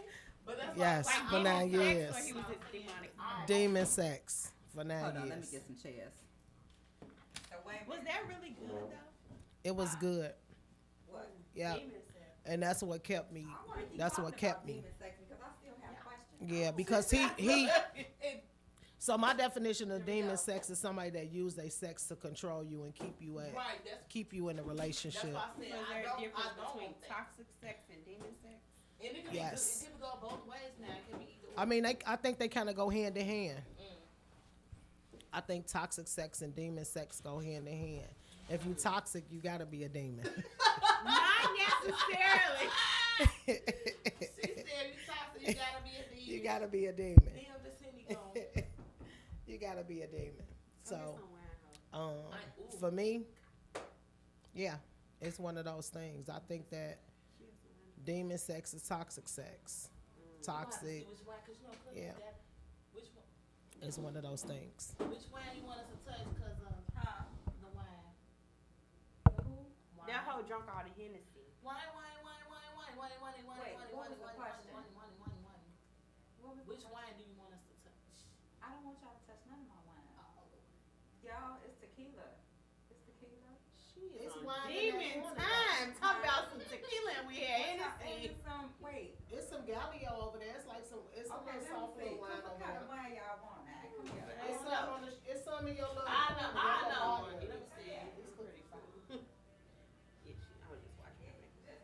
But that's Yes, like, for 9 years. Or he was just demonic? Demon sex for 9 Hold on, let me years. get some chairs. Was that really good though? It was good. What? Yeah, Demon sex. and that's what kept me. That's what kept me. Demon sex Yeah, because he. So my definition of demon sex is somebody that use their sex to control you and keep you at Right, that's keep you in a relationship. why I So said is I there a don't difference want between that. toxic sex and demon sex? And it can Yes. be, it can go both ways now. It can be either I mean, I think they kind of go hand in hand. Mm. I think toxic sex and demon sex go hand in hand. If you toxic, you gotta be a demon. Not necessarily. She said you toxic, you gotta be a demon. You gotta be a demon. Damn, this Henny gone. You gotta be a demon. So, Like, ooh. for me, yeah, it's one of those things. I think that demon sex is toxic sex. Toxic, Which one? 'Cause you know, Cookie, Yeah. that- which one? is one of those things. Which wine you want us to touch? 'Cause the wine. that hoe drunk all the Hennessy. Wine. Wait, what was the question? Which wine do you want us to touch? I don't want y'all to touch none of my wine. Y'all, it's tequila. It's tequila. It's on wine in demon that time. Talk about some tequila and we had Hennessy. And some, wait. It's some Galileo over there. It's like some. It's some Okay, let me soft see. little wine What over kind there. of wine y'all want now? Come here. It's some on the. It's some in your little. I know. bottle. Let me see. It's pretty fine. I was just watching her make that.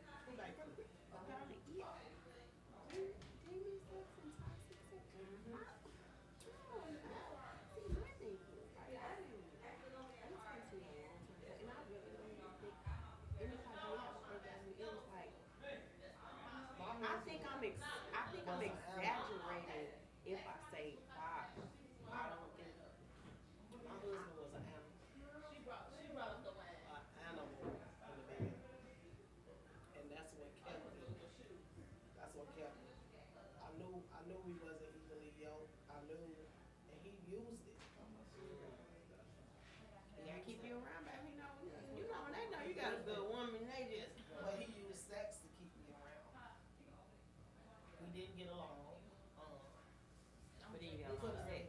I think I'm exaggerating if I say 5. I don't think. My husband was an animal. She brought us the wine. An animal in the bed, and that's what kept me. That's what kept me. I knew we wasn't evenly yoked. I knew, and he used it. Yeah, keep you around, baby. You know when they know you got a good woman, they just. But he used sex to keep me around. We didn't get along. But then you got a lot of sex.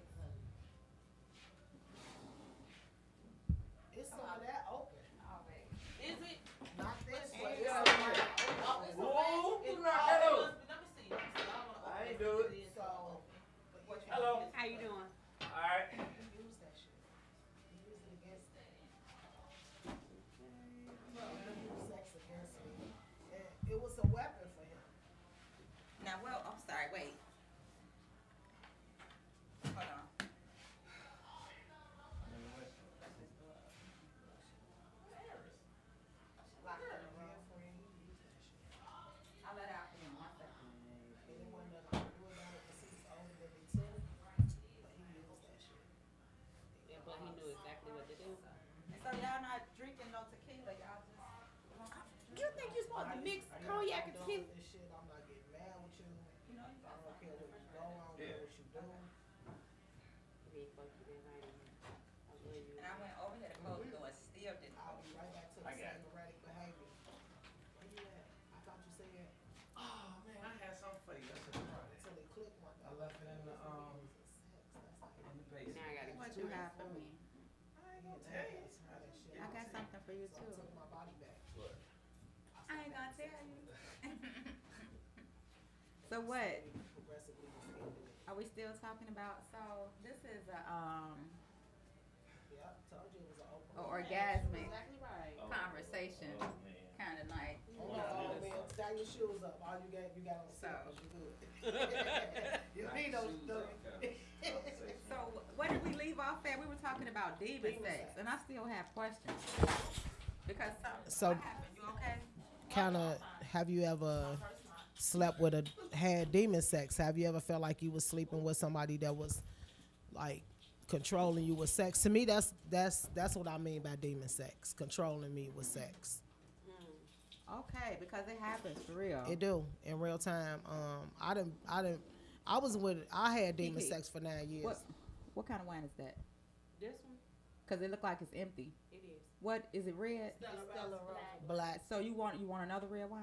It's some of that open. Is it? Not this And way. you It's got some of a- that open. Oh, it's Whoa, It's knock all- that it out. must be- Let me see. I ain't do it. So, Hello. How you doing? Alright. he used that shit. He used it against me. He used sex against me. And it was a weapon for him. Now, well, I'm sorry, wait. Hold on. Like a real friend, he used that shit. I'll let out for him one second. And it wasn't nothing I could do about it because he's older than me too. But he used that shit. Yeah, but he knew exactly what to do. And so y'all not drinking no tequila, y'all just. You think you're supposed to mix I'm cognac and done tequila? with this shit. I'm not getting mad with you. You know, you I got don't care something what you different. go. I don't care what you do. Me, fuck you, that night. I love you. And I went over here to close the door and still didn't. I'll be right back to the I got same erratic behavior. Where you at? I thought you said Oh man, I had something for you. That's a Friday. until they click one day. I left it in the in the basement. Now I gotta What get you you have for me? I ain't gonna tell you. I got something for you So I too. took my body back. What? I ain't gonna tell you. So what? Progressively just ended it. Are we still talking about? So this is a Yep, told you it was an open. orgasmic exactly right. conversation Oh man. kind of night. Hold on, man. Tie your shoes up. All you got on So. slippers. You good. You need those. So what did we leave off at? We were talking about demon Demon sex, sex. and I still have questions because So- what happened? You okay? Kind of. Have you ever slept with had demon sex? Have you ever felt like you was sleeping with somebody that was like controlling you with sex? To me, that's what I mean by demon sex. Controlling me with sex. Okay, because it happens for real. It do in real time. I had demon Kiki, sex for 9 years. What kind of wine is that? This one? Because it looked like it's empty. It is. What is it? Red? Stella Rosa. Black. So you want another red wine?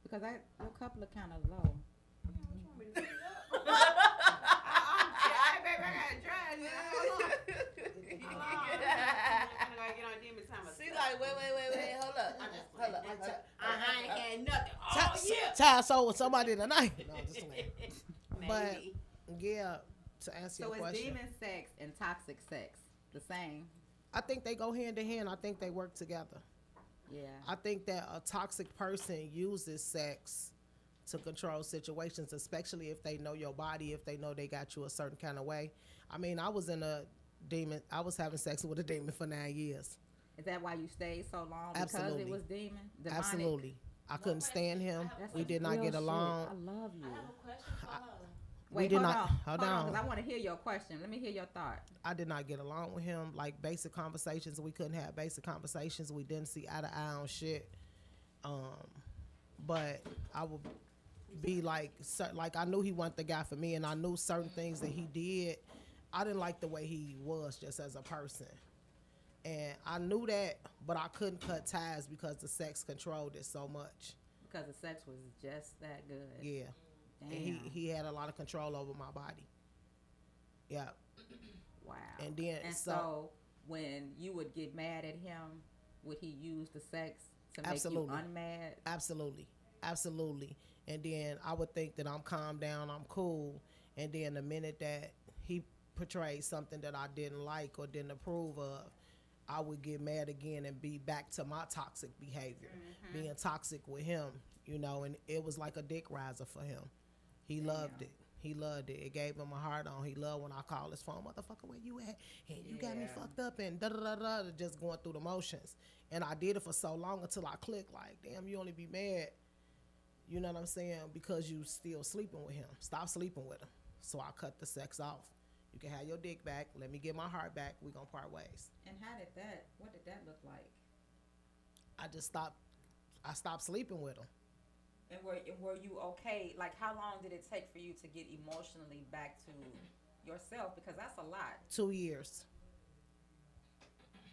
Because your couple are kind of low. What you want me to do? I'm baby, I gotta drive now. Hold on. I'm gonna get on demon time. She like, wait, hold up. Hold up. I ain't had nothing. Oh, yeah. Child sold with somebody tonight. No, just playing. But maybe. yeah, to answer So your is question, demon sex and toxic sex the same? I think they go hand in hand. I think they work together. Yeah. I think that a toxic person uses sex to control situations, especially if they know your body, if they know they got you a certain kind of way. I mean, I was having sex with a demon for 9 years. Is that why you stayed so long? Because Absolutely. it was demonic? Absolutely. I couldn't stand him. That's We some did not real get shit. along. I love you. I have a question for her. We Wait, did hold not. on. Hold Hold on, on. because I want to hear your question. Let me hear your thought. I did not get along with him. Like basic conversations, we couldn't have basic conversations. We didn't see eye to eye on shit. But I would be like I knew he wasn't the guy for me, and I knew certain things that he did. I didn't like the way he was just as a person, and I knew that, but I couldn't cut ties because the sex controlled it so much. Because the sex was just that good. Yeah, Damn. and he had a lot of control over my body. Yeah. Wow. And then so when you would get mad at him, would he use the sex to make Absolutely. you unmad? Absolutely. And then I would think that I'm calm down, I'm cool, and then the minute that he portrayed something that I didn't like or didn't approve of, I would get mad again and be back to my toxic behavior, being toxic with him, and it was like a dick riser for him. He loved it. He loved it. It gave him a hard on. He loved when I call his phone, motherfucker, where you at? And you got me fucked up and da-da-da-da, just going through the motions. And I did it for so long until I clicked like, damn, you only be mad, you know what I'm saying, because you still sleeping with him. Stop sleeping with him. So I cut the sex off. You can have your dick back. Let me get my heart back. We gonna part ways. And what did that look like? I stopped sleeping with him. And were you okay? Like, how long did it take for you to get emotionally back to yourself? Because that's a lot. 2 years.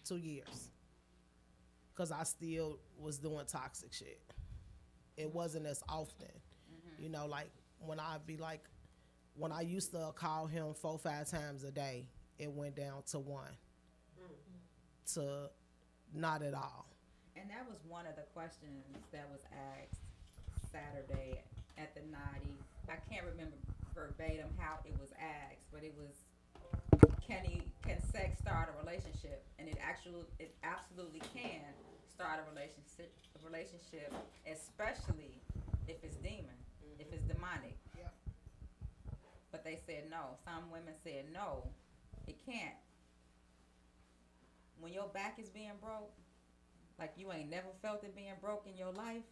2 years. Because I still was doing toxic shit. It wasn't as often. Like when I used to call him 4-5 times a day, it went down to 1. To not at all. And that was one of the questions that was asked Saturday at the Naughty. I can't remember verbatim how it was asked, but it was, can sex start a relationship? And it absolutely can start a relationship, especially if it's if it's demonic. Yep. But they said no. Some women said no, it can't. When your back is being broke, like you ain't never felt it being broke in your life,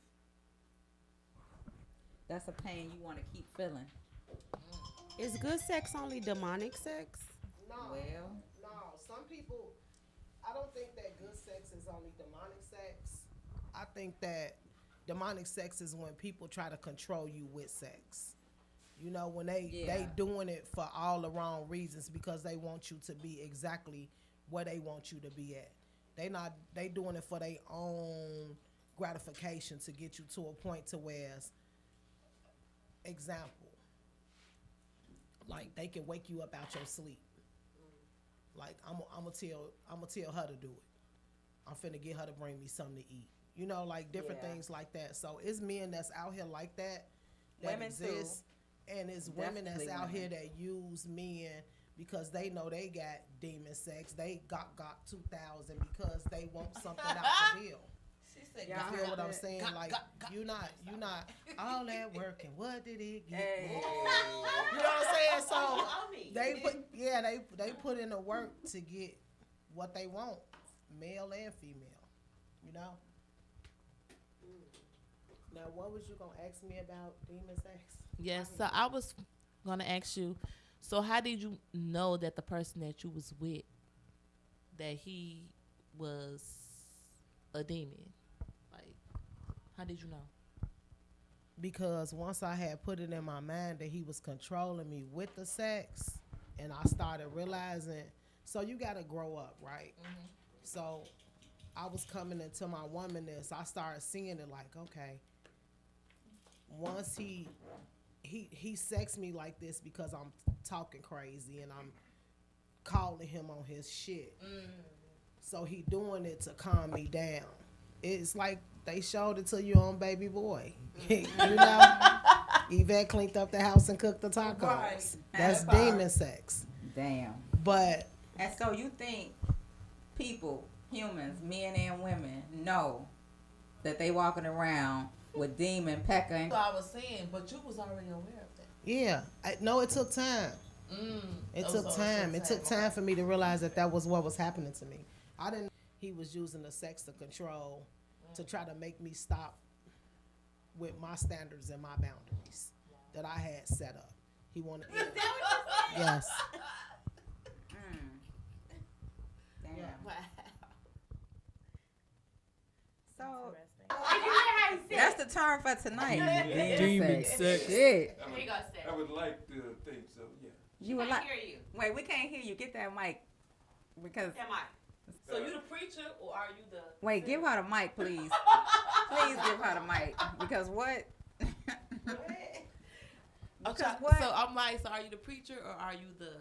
that's a pain you want to keep feeling. Is good sex only demonic sex? No. Well, No. Some people, I don't think that good sex is only demonic sex. I think that demonic sex is when people try to control you with sex. When they doing it for all the wrong reasons because they want you to be exactly where they want you to be at. They doing it for their own gratification to get you to a point to where, example, like they can wake you up out your sleep. Like I'm gonna tell her to do it. I'm finna get her to bring me something to eat. Like different things like that. So it's men that's out here like that women exist, and it's women that's Definitely out here women. that use men because they know they got demon sex. They got 2000 because they want something out the deal. She said, Yeah. You feel what I'm saying? Like you not all that work and what did it get? You know what I'm saying? So they put in the work to get what they want, male and female. Now, what was you gonna ask me about demon sex? yes. So I was gonna ask you. So how did you know that the person that you was with, that he was a demon? Like, how did you know? Because once I had put it in my mind that he was controlling me with the sex, and I started realizing, so you got to grow up, right? So I was coming into my womanness. I started seeing it like, okay, once he sexed me like this because I'm talking crazy and I'm calling him on his shit. So he doing it to calm me down. It's like they showed it to you on Baby Boy. Yvette cleaned up the house and cooked the tacos. Right. That's That part. demon sex. Damn. But And so you think people, humans, men and women, know that they walking around with demon pecker and So I was saying, but you was already aware of that. yeah, no, it took time. It took time. It took time for me to realize that was what was happening to me. I didn't. He was using the sex to control, to try to make me stop with my standards and my boundaries that I had set up. He wanted. Yes. Damn. Wow. So Interesting. that's the term for tonight. Demon sex. Shit. Here you go, Seth. I would like to think so, yeah. You would I like. hear you. Wait, we can't hear you. Get that mic. Because Am I? So you the preacher or are you the? wait, give her the mic, please. Please give her the mic. Because what? Because what? So I'm like, so are you the preacher or are you the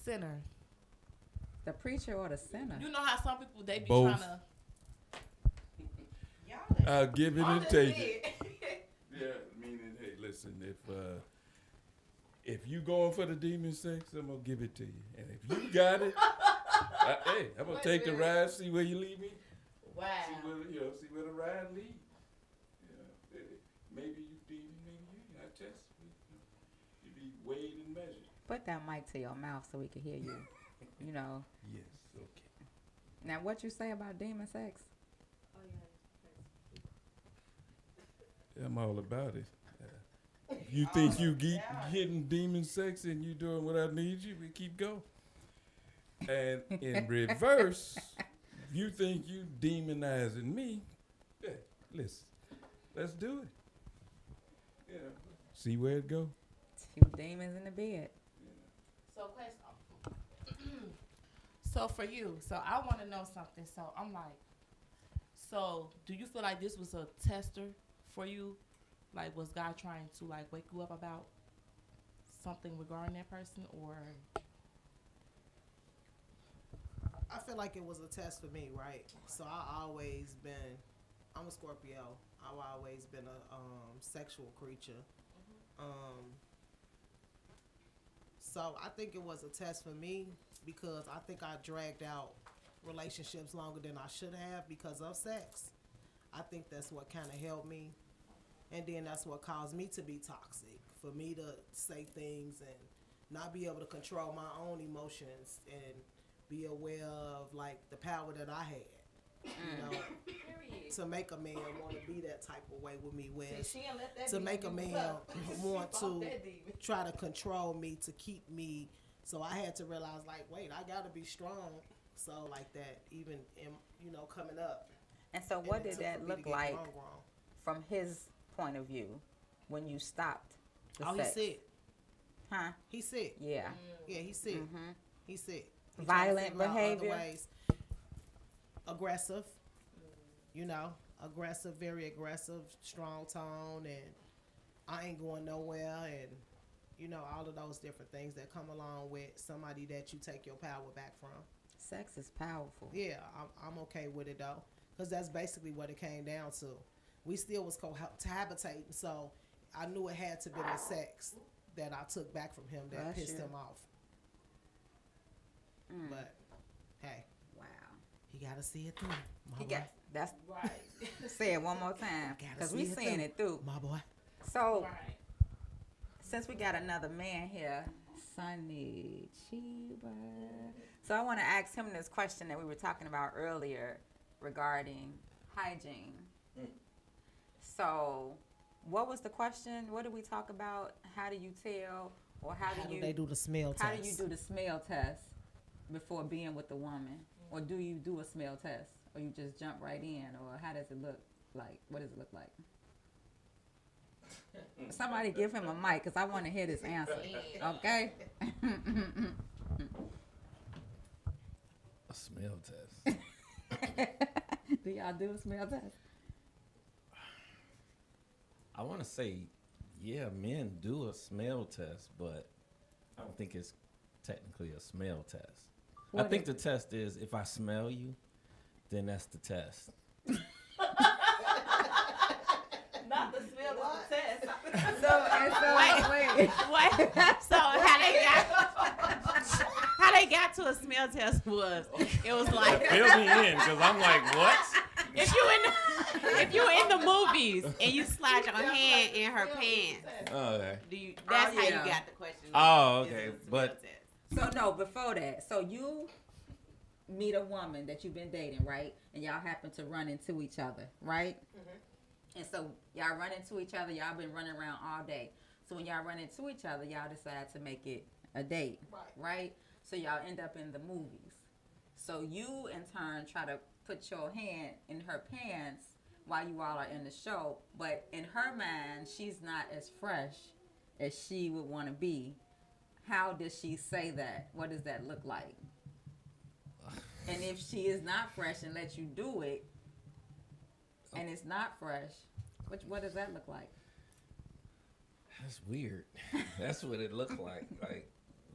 sinner? The preacher or the sinner? You know how some people they be Both. trying to. I'll give it and take it. Yeah, meaning, hey, listen, if you going for the demon sex, I'm gonna give it to you, and if you got it, hey, I'm gonna take the ride, see where you lead me, Wow. see where the ride lead. Maybe you demon, maybe you ain't. I test you be weighed and measured. Put that mic to your mouth so we can hear you. You know. Yes, okay. Now, what you say about demon sex? I'm all about it. If you think you getting demon sex and you doing what I need you, we keep going. And in reverse, if you think you demonizing me, yeah, listen, let's do it. Yeah, see where it go. Two demons in the bed. So question. So for you, so I want to know something. So I'm like, so do you feel like this was a tester for you? Like, was God trying to like wake you up about something regarding that person, or? I feel like it was a test for me, right? So I'm a Scorpio. I've always been a sexual creature. So I think it was a test for me because I think I dragged out relationships longer than I should have because of sex. I think that's what kind of helped me. And then that's what caused me to be toxic, for me to say things and not be able to control my own emotions and be aware of like the power that I had. You know, to make a man want to be that type of way with me, to make a man want to try to control me, to keep me. So I had to realize, like, wait, I got to be strong. So like that, even in, coming up. And so what did that look like grown. from his point of view when you stopped the Oh, sex? he's sick. Huh? He's sick. Yeah. Yeah, he's sick. Mhm. He's sick. He trying to Violent figure out other behavior? ways. Aggressive. Aggressive, very aggressive, strong tone, and I ain't going nowhere, and all of those different things that come along with somebody that you take your power back from. Sex is powerful. Yeah, I'm okay with it though, because that's basically what it came down to. We still was cohabitating, so I knew it had to be the sex that I took back from him that Bless pissed you. him off. But hey, Wow. he gotta see it through. He got that's Right. say it one more time Gotta because see we it seeing through. it through. My boy. So Right. since we got another man here, Sonny Chiba. So I want to ask him this question that we were talking about earlier regarding hygiene. So what was the question? What did we talk about? How do you tell, or how do they do the smell test? how do you do the smell test before being with the woman? Or do you do a smell test? Or you just jump right in? Or how does it look like? What does it look like? Somebody give him a mic because I want to hear this answer. Okay? A smell test. Do y'all do a smell test? I want to say, yeah, men do a smell test, but I don't think it's technically a smell test. I think the test is if I smell you, then that's the test. Not the smell failed the test. Wait. What? So how they got to a smell test was it was like Fill me in, because I'm like, what? if you in the movies and you slide your hand in her pants, Okay. that's how you yeah. got the question. Oh, Is okay, it a smell but- test? So no, before that, so you meet a woman that you've been dating, right? And y'all happen to run into each other, right? And so y'all run into each other. Y'all been running around all day. So when y'all run into each other, y'all decide to make it a date, right? So y'all end up in the movies. So you in turn try to put your hand in her pants while you all are in the show, but in her mind, she's not as fresh as she would want to be. How does she say that? What does that look like? And if she is not fresh and lets you do it, and it's not fresh, what does that look like? That's weird. That's what it looked like. Like,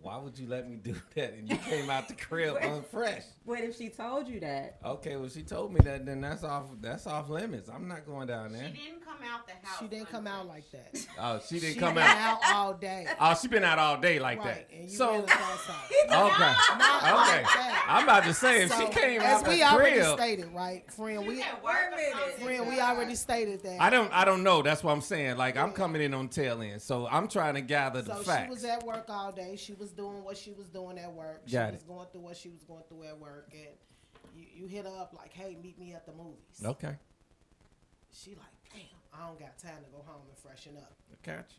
why would you let me do that? And you came out the crib unfresh. What if she told you that? Okay, well, she told me that, then that's off limits. I'm not going down there. She didn't come out the house. She didn't come out like that. Oh, she didn't She come been out. all day. Oh, she been out all day like Right, that. and you So, in okay. the cross-eyed. Okay. I'm about to say, if she So, came as out we the already crib. stated, right, friend, we minute. already stated that. I don't know. That's what I'm saying. Like, I'm coming in on tail end. So, I'm trying to gather the So facts. she was at work all day. She was doing what she was doing at work. She Got was it. going through what she was going through at work, and you hit her up like, "Hey, meet me at the movies." Okay. She like, "Damn, I don't got time to go home and freshen up." Catch.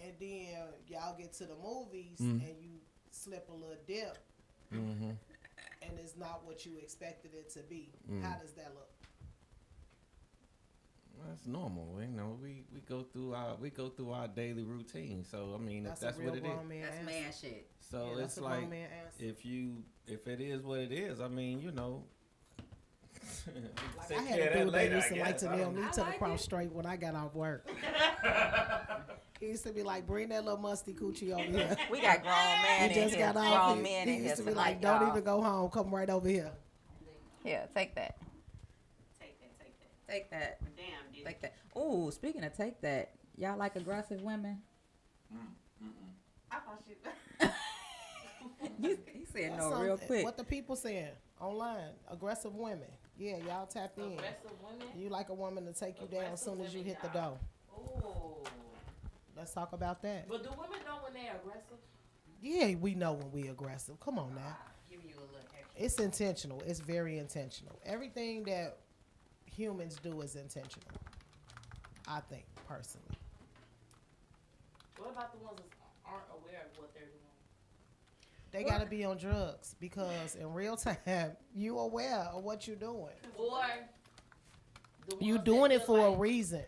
And then y'all get to the movies Mm. and you slip a little dip, Mm-hmm. and it's not what you expected it to be. Mm. How does that look? That's normal. You know, we go through our daily routine. So I mean, if that's a real what it is. grown man That's answer. man shit. So Yeah, that's it's a grown like man answer. if it is what it is, I mean, you know. Like, take I had care a of that dude that later, used I to like guess. to I nail don't me know. to the cross straight when I got off work. He used to be like, "Bring that little musty coochie over here." We got grown man He in just here. got off. Grown men He in here used to be tonight, like, "Don't y'all. even go home. Come right over here." Here, take that. Take that. Take that. Damn, dude. Take that. Ooh, speaking of take that, y'all like aggressive women? I thought she. He said That's no something- real quick. What the people saying online? Aggressive women. Yeah, y'all tap in. Aggressive women. You like a woman to take you down as soon as you hit the door. Ooh. Let's talk about that. But do women know when they're aggressive? Yeah, we know when we aggressive. Come on now. Give you a little extra. It's intentional. It's very intentional. Everything that humans do is intentional. I think, personally. What about the ones that aren't aware of what they're doing? They got to be on drugs because in real time, you aware of what you're doing. Or the You ones doing that it feel for a like- reason.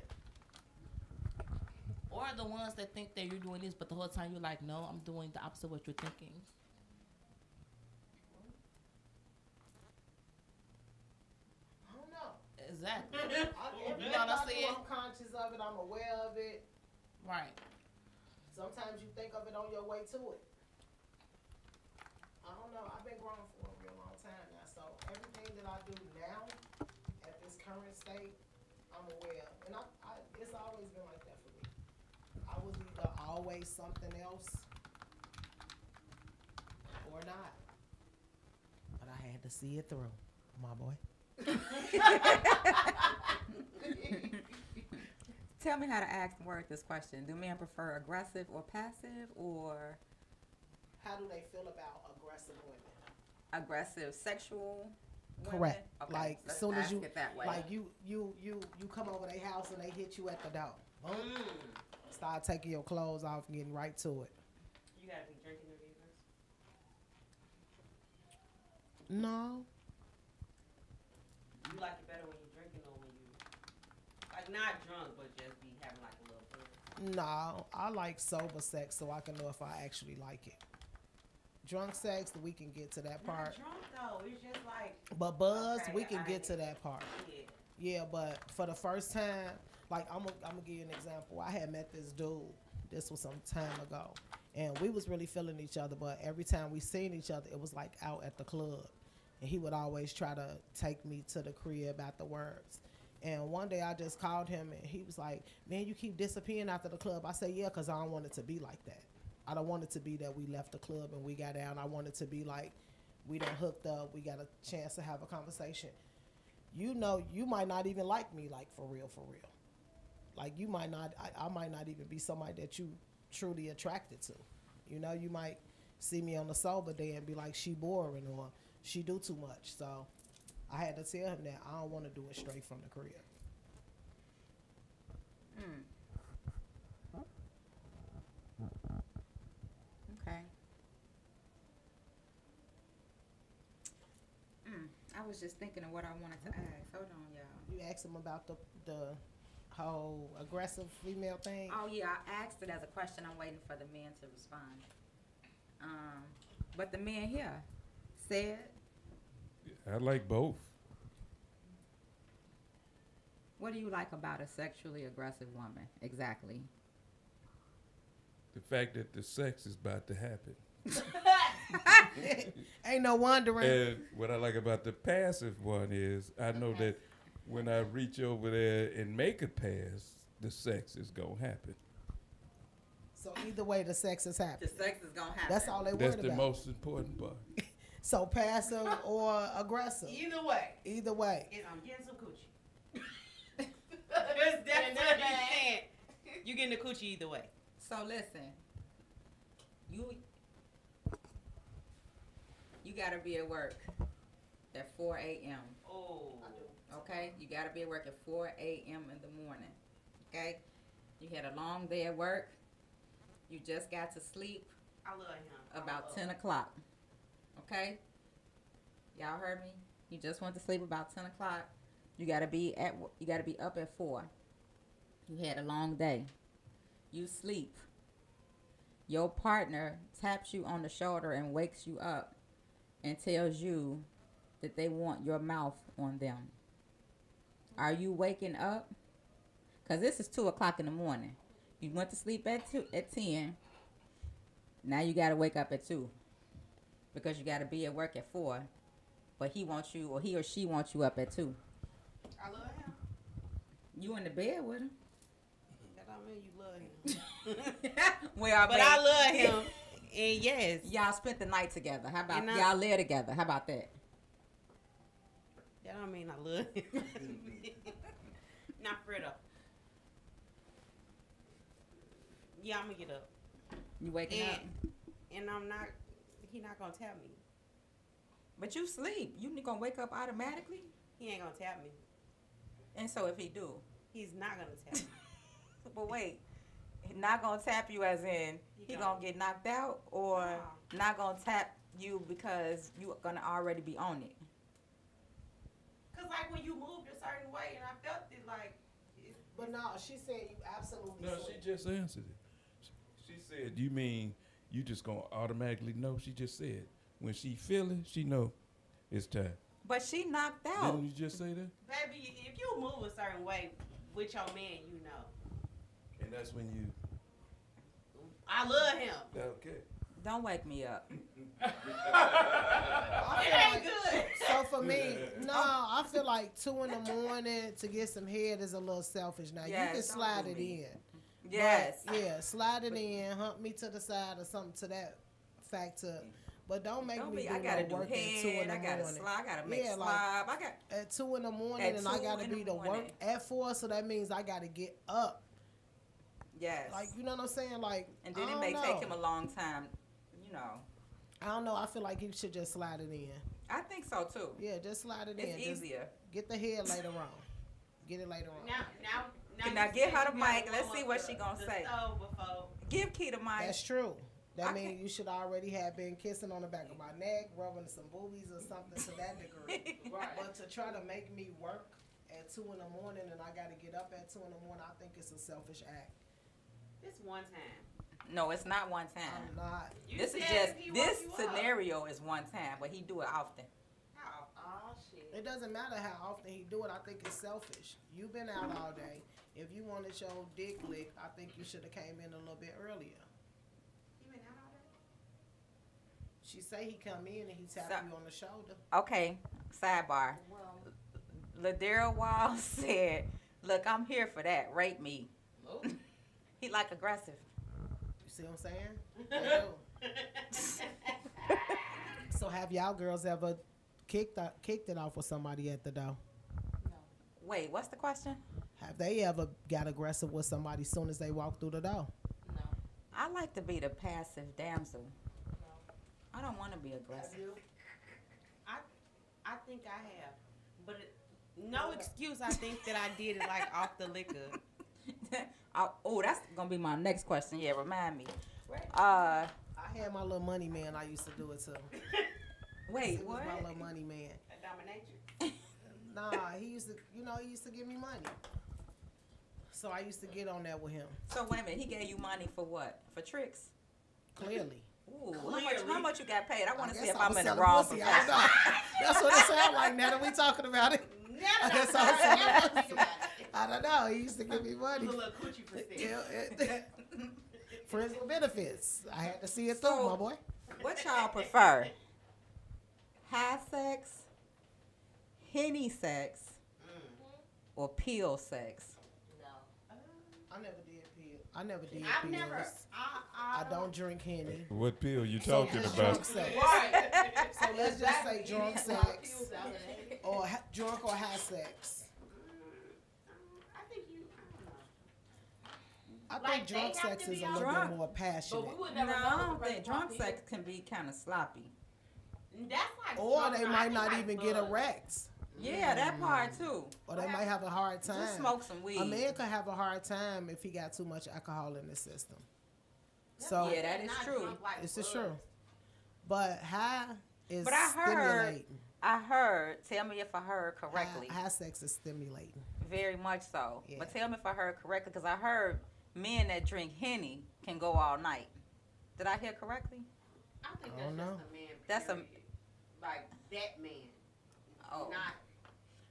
Or the ones that think that you're doing this, but the whole time you're like, no, I'm doing the opposite of what you're thinking. I don't know. Exactly. You know what I'm saying? I'm conscious of it. I'm aware of it. Right. Sometimes you think of it on your way to it. I don't know. I've been growing for a real long time now. So everything that I do now, at this current state, I'm aware of. And it's always been like that for me. I was either always something else or not. But I had to see it through, my boy. Tell me how to ask and word this question. Do men prefer aggressive or passive, or How do they feel about aggressive women? aggressive sexual women? Correct. Okay, Like let's soon as ask you it that way. like you come over their house and they hit you at the door. Boom. Start taking your clothes off and getting right to it. You gotta be drinking to be aggressive. No. You like it better when you're drinking or when you like not drunk but just be having like a little fun. No. I like sober sex so I can know if I actually like it. Drunk sex, we can get to that Not part. drunk though. It's just like But buzz, Okay, we can I get to get that part. yeah. Yeah, but for the first time, like I'm gonna give you an example. I had met this dude. This was some time ago, and we was really feeling each other. But every time we seen each other, it was like out at the club, and he would always try to take me to the crib afterwards. And one day I just called him and he was like, man, you keep disappearing after the club. I said, yeah, because I don't want it to be like that. I don't want it to be that we left the club and we got down. I want it to be like we done hooked up. We got a chance to have a conversation. You know, you might not even like me, like for real, for real. Like you might not, I might not even be somebody that you truly attracted to. You know, you might see me on the sober day and be like, she boring or she do too much. So I had to tell him that I don't want to do it straight from the crib. Okay. I was just thinking of what I wanted to ask. Hold on, y'all. You asked him about the whole aggressive female thing. Oh yeah, I asked it as a question. I'm waiting for the men to respond. But the men here said, I like both. what do you like about a sexually aggressive woman? Exactly. The fact that the sex is about to happen. Ain't no wondering. And what I like about the passive one is I know that when I reach over there and make a pass, the sex is going to happen. So either way, the sex is The happening. sex is gonna happen. That's all they That's worried the about. most important part. So passive or aggressive. Either way, Either way. I'm getting some coochie. That's what he's saying. You getting the coochie either way. So listen, you gotta be at work at 4 a.m. Oh. Okay, you gotta be at work at 4 a.m. in the morning. Okay, you had a long day at work. You just got to sleep I love him. about 10 o'clock. Okay, y'all heard me. You just went to sleep about 10 o'clock. You gotta be up at 4. You had a long day. You sleep. Your partner taps you on the shoulder and wakes you up and tells you that they want your mouth on them. Are you waking up? Because this is 2 o'clock in the morning. You went to sleep at 10. Now you got to wake up at 2. Because you got to be at work at 4. But he wants you, or he or she wants you up at 2. I love him. You in the bed with him? That don't mean you love him. Well, But I love him. And yes. Y'all spent the night together. How about And I- y'all live together? How about that? That don't mean I love him. Not for real though. Yeah, I'm gonna get up. You waking up? And he not gonna tap me. But you sleep. You gonna wake up automatically? He ain't gonna tap me. And so if he do, He's not gonna tap me. but wait, not gonna tap you as in he gonna get knocked out, or not gonna tap you because you gonna already be on it? Cause like when you moved a certain way, and I felt it like. But no, she said you absolutely No, sleep. she just answered it. She said, you mean you just going to automatically know? She just said, when she feel it, she know it's time. But she knocked out. Didn't you just say that? Baby, if you move a certain way with your man, you know. And that's when you... I love him. Okay. Don't wake me up. I It feel ain't like- good. So for me, no, I feel like 2 in the morning to get some head is a little selfish. Now Yes, you can don't slide do it me. in. Yes. But, yeah, slide it in, hump me to the side or something to that factor. But don't make Don't me be. do I gotta no do work at 2 in head. the I gotta morning. slide. I gotta make Yeah, like- slob. I got. At 2 in the morning, At and I 2 gotta in be the to work morning. at 4, so that means I gotta get up. Yes. Like, you know what I'm saying? Like, and then I it don't may know. take him a long time. You know. I don't know. I feel like you should just slide it in. I think so too. Yeah, just slide it in. It's Just easier. get the head later on. Get it later on. Now you give said her the you gotta mic. Let's warm see up what the- she gonna the say. stove before. Give Key the mic. That's true. That I means can't- you should already have been kissing on the back of my neck, rubbing some boobies or something to that degree. Right. But to try to make me work at 2 in the morning and I got to get up at 2 in the morning, I think it's a selfish act. This one time. No, it's not one I'm time. not. You This is said just he this woke you up. scenario is one time, but he do it often. How? Oh shit. It doesn't matter how often he do it. I think it's selfish. You've been out all day. If you wanted your dick licked, I think you should have came in a little bit earlier. You been out all day? She say he come in and he tap So- you on the shoulder. Okay, sidebar. Well, Ladera Wall said, "Look, I'm here for that. Rape me." Oh. He like aggressive. You see what I'm saying? They do. So have y'all girls ever kicked it off with somebody at the door? Wait, what's the question? Have they ever got aggressive with somebody as soon as they walk through the door? No. I like to be the passive damsel. I don't want to be aggressive. I think I have, but no excuse. I think that I did it like off the liquor. Oh, that's gonna be my next question. Yeah, remind me. I had my little money man. I used to do it too. Wait, It was what? my little money man. A dominatrix. Nah, he used to give me money. So I used to get on that with him. So wait a minute, he gave you money for what? For tricks? Clearly. Ooh, how much you got paid? I want to see guess if I I'm was in the selling wrong pussy. I profession. don't know. That's what it sounds like now that we talking about it. I guess I was selling pussy. I don't know. He used to give me money. A little coochie percent. Yeah, friends with benefits. I had to see it through, So- my boy. What y'all prefer? High sex, henny sex, or pill sex? No. I never did pills. I never did I've pills. never. I don't drink Henny. What pill you So talking just about? drunk sex. Right. So let's just say drunk sex Pills out of that. or drunk or high sex. I think you. I Like, think they drunk have sex to is be a on little drunk. bit more But passionate. we would No, never I know. don't the think person drunk on sex can be kind of sloppy. That's like. Or drunk, they I might think not like even get bud. erect. Yeah, that part too. Or they might have a hard time. Just smoke some weed. A man could have a hard time if he got too much alcohol in his system. So Yeah, that is Not true. drunk like this is bud. true. But high is But I heard- stimulating. I heard. Tell me if I heard correctly. High sex is stimulating. Very much so. Yeah. But tell me if I heard correctly, because I heard men that drink Henny can go all night. Did I hear correctly? I think I that's don't know. just a man. That's a- period. Like that man. Oh. Not.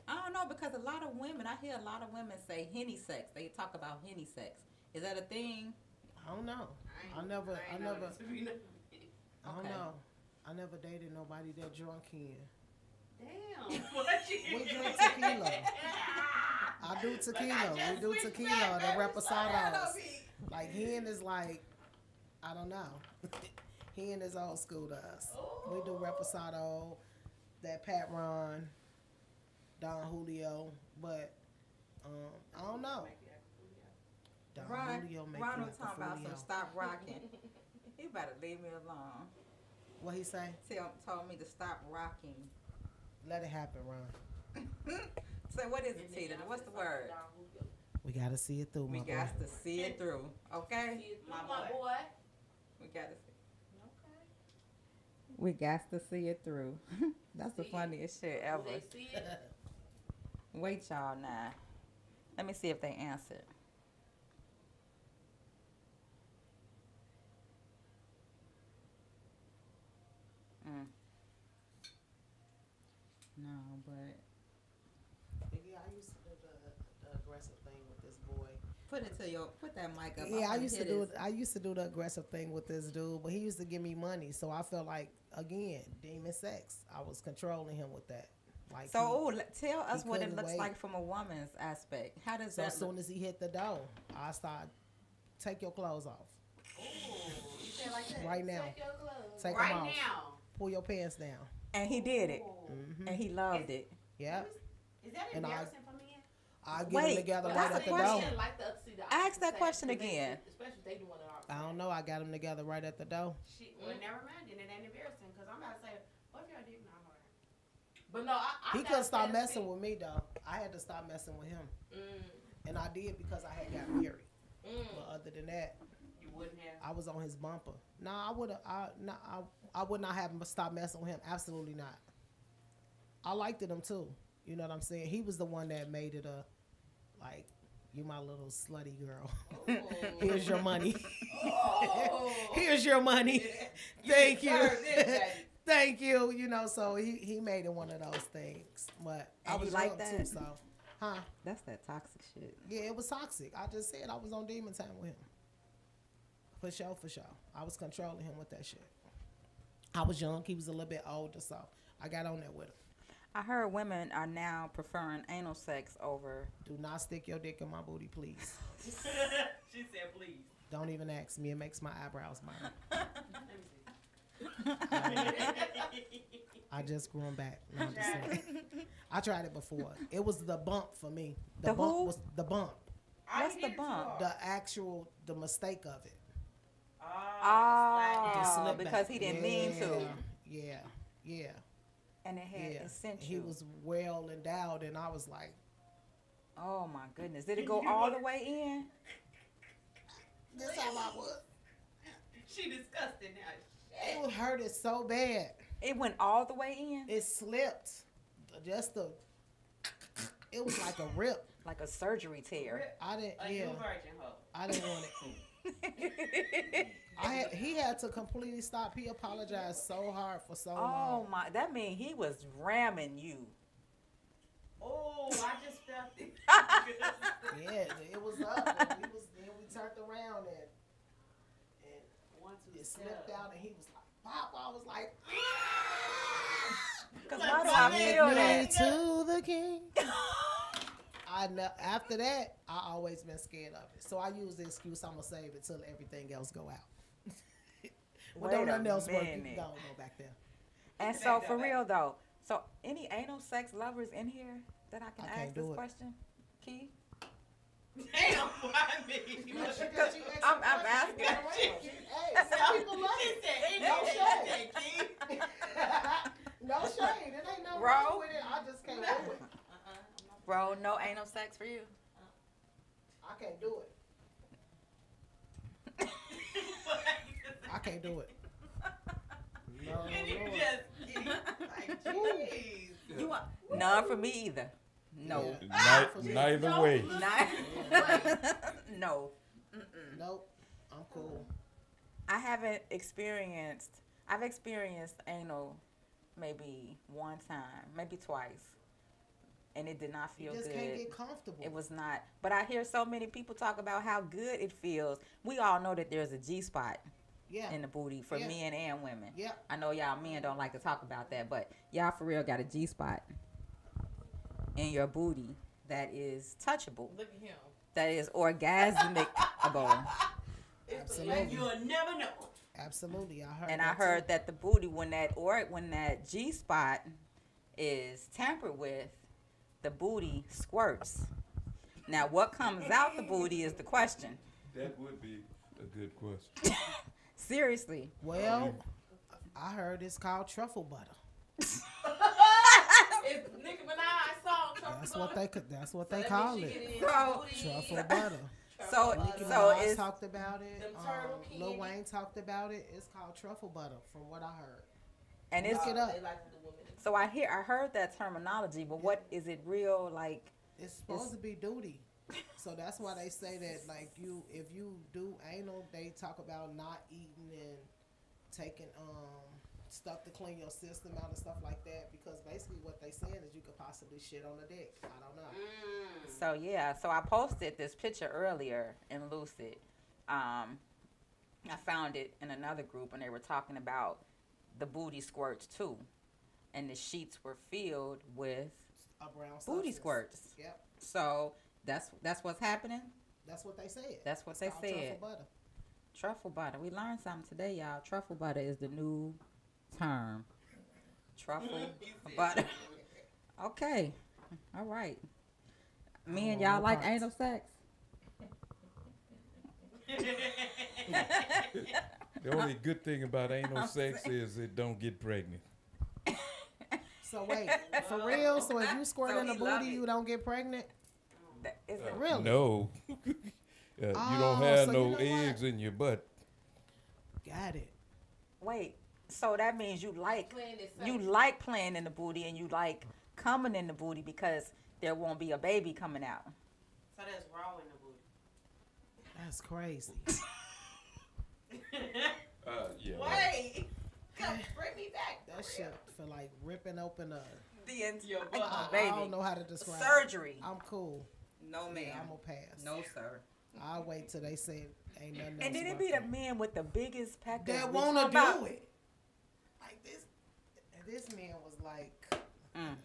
I don't know, because a lot of women, I hear a lot of women say Henny sex. They talk about Henny sex. Is that a thing? I don't know. I ain't never. know that to be no- I don't Okay. know. I never dated nobody that drunk hen. Damn. What you We drink tequila. I do tequila. We do tequila. The reposados. Like hen is like, I don't know. Hen is old school to us. We do reposado, that Pat Ron, Don Julio, but I don't know. Don Julio make Ronald you like talking a about Julio. some stop rocking. You better leave me alone. What he say? Told me to stop rocking. Let it happen, Ron. So what is it, Tita? What's the word? We gotta see it through, We my boy. got to see it through, okay? My boy. We got to see. We got to see it through. That's the See it. funniest shit Do ever. they see it? Wait, y'all, now. Let me see if they answered. No, but Yeah, I used to do the aggressive thing with this boy. put that mic up. Yeah, I wanna used to hear do this. it. I used to do the aggressive thing with this dude, but he used to give me money, so I felt like again demon sex. I was controlling him with that. Like So, tell us he what it couldn't looks wait. like from a woman's aspect. How does so that as soon look? as he hit the door, I start take your clothes off You say it like that. right now. Take your clothes. Take Right them off. now. Pull your pants down. And he did it, Hmm and he loved it. Yeah, Is that And I- embarrassing for men? I get Wait, them together but right that's at the a door. question. Like the see the Ask that opposite question sex, 'cause they- again. Especially if they doing it all. I don't know. I got them together right at the door. Shit, well, never mind. Then it ain't embarrassing because I'm about to say, what if y'all dick not hard? But no, I He got couldn't stop fantasy. messing with me though. I had to stop messing with him, Mm, and I did because I had got married. But mm. other than that, You wouldn't have. I was on his bumper. No, I would. I would not have him stop messing with him. Absolutely not. I liked him too. You know what I'm saying? He was the one that made it a, like, you my little slutty girl. Here's your money. Here's your money. Thank you. deserve this, baby. Thank you. You know, so he made it one of those things. But I And you was like young too, that? so huh? That's that toxic shit. Yeah, it was toxic. I just said I was on demon time with him. For sure, for sure. I was controlling him with that shit. I was young. He was a little bit older, so I got on there with him. I heard women are now preferring anal sex over. Do not stick your dick in my booty, please. She said, please. Don't even ask me. It makes my eyebrows burn. I just grew them back. No, I'm just saying. I tried it before. It was the bump for me. The The bump who? was the bump. What's the bump? The mistake of it. The Oh, slip because back. he didn't mean to. Yeah. And it had Yeah. it sent He you. was well endowed, and I was like, Oh my goodness. Did it go all the way in? this how I was. She disgusted now. It would hurt it so bad. It went all the way in? It slipped. It was like a rip. Like a surgery tear. I didn't. A new Yeah. virgin hoe. I didn't want it. He had to completely stop. He apologized so hard for so Oh long. my, that means he was ramming you. Oh, I just felt it. Yeah, it was up. And we turned around and One, two, it slipped out, and he was like, "Pop!" I was like, Because why do I feel "Take me that? to the king." I know. After that, I always been scared of it. So I use the excuse I'm gonna save it till everything else go out. When Wait don't a nothing else work, you can minute. go back there. And so for real though, so any anal sex lovers in here that I can I can't ask this do it. question? Key? Damn, why me? I'm asking. Hey, some people love it. No shade. No shade. It ain't no Bro. wrong with it. I just can't do it. Bro, no anal sex for you? I can't do it. I can't do it. No, And you Lord. just like, jeez. You want none for me either. No. Yeah. Neither way. No. Nope. I'm cool. I haven't experienced. I've experienced anal maybe one time, maybe twice, and it did not You feel just good. can't get comfortable. It was not. But I hear so many people talk about how good it feels. We all know that there's a G spot Yeah. in the booty for Yeah. men and women. Yeah. I know y'all men don't like to talk about that, but y'all for real got a G spot in your booty that is touchable, Look at him. that is orgasmic. Absolutely. You'll never know. Absolutely. I heard. And I that heard too. that the booty, when that G spot is tampered with, the booty squirts. Now, what comes out the booty is the question. That would be a good question. Seriously. Well, I heard it's called truffle butter. It's Nicki Minaj song. That's what they call it. Truffle butter. So Nicki so Minaj it's talked about it. Them turtle Lil candy. Wayne talked about it. It's called truffle butter, from what I heard. and it's Look it up. They like the women. so I heard that terminology, but what is it real like? It's supposed to be duty. So that's why they say that, like, if you do anal, they talk about not eating and taking stuff to clean your system out and stuff like that, because basically what they saying is you could possibly shit on the dick. I don't know. So yeah, so I posted this picture earlier in Lucid. I found it in another group, and they were talking about the booty squirts too, and the sheets were filled with A brown booty substance. squirts. Yep, So that's what's happening. that's what they said. That's what It's they called said. Truffle butter. Truffle butter. We learned something today, y'all. Truffle butter is the new term. Truffle butter. Okay. All right. Me and want y'all no like parts. anal sex? The only good thing about anal sex is it don't get pregnant. So wait, for real? So if you squirt So in the he love booty, it. you don't get pregnant? Is it Really? No. You don't Oh, have so no you know what? eggs in your butt. Got it. Wait. So that means you like Playing this you sex. like playing in the booty, and you like coming in the booty because there won't be a baby coming out. So that's raw in the booty. That's crazy. Yeah. Wait. Come bring me back. That shit feel like ripping open a. The entire Your butt. I baby don't know how to describe it. surgery. I'm cool. No man. Yeah, I'm gonna pass. No sir. I'll wait till they say ain't nothing else. And then it worth be the men with the biggest peckers that We wanna talk about- do it. Like this man was like, Mm.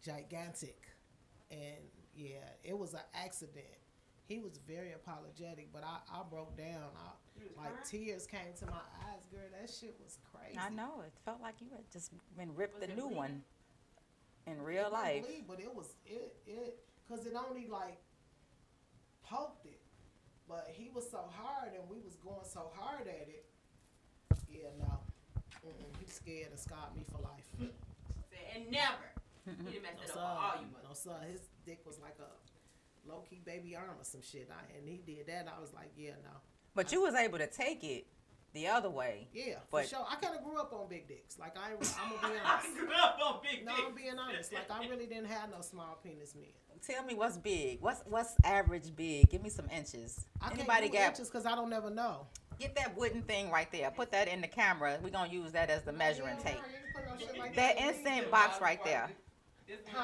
gigantic, and yeah, it was an accident. He was very apologetic, but I broke down. Tears came to my eyes, girl. That shit was crazy. I know. It felt like you had just been ripped a new one in real life. But it was because it only like poked it, but he was so hard and we was going so hard at it. Yeah, no. He scared and scarred me for life. And never. He done messed it up for all you No, sir. His dick was like a low-key baby arm or some shit. And he did that. I was like, yeah, no. But you was able to take it the other way. Yeah, but for sure. I kind of grew up on big dicks. Like, I'm going to be honest. grew up on big No, I'm being honest. Like, I really didn't have no small penis men. Tell me what's big. What's average big? Give me some inches. I Anybody can't do got inches because I don't never know. Get that wooden thing right there. Put that in the camera. We're going to use that as the measuring tape. You ain't put no shit like That instant box right there.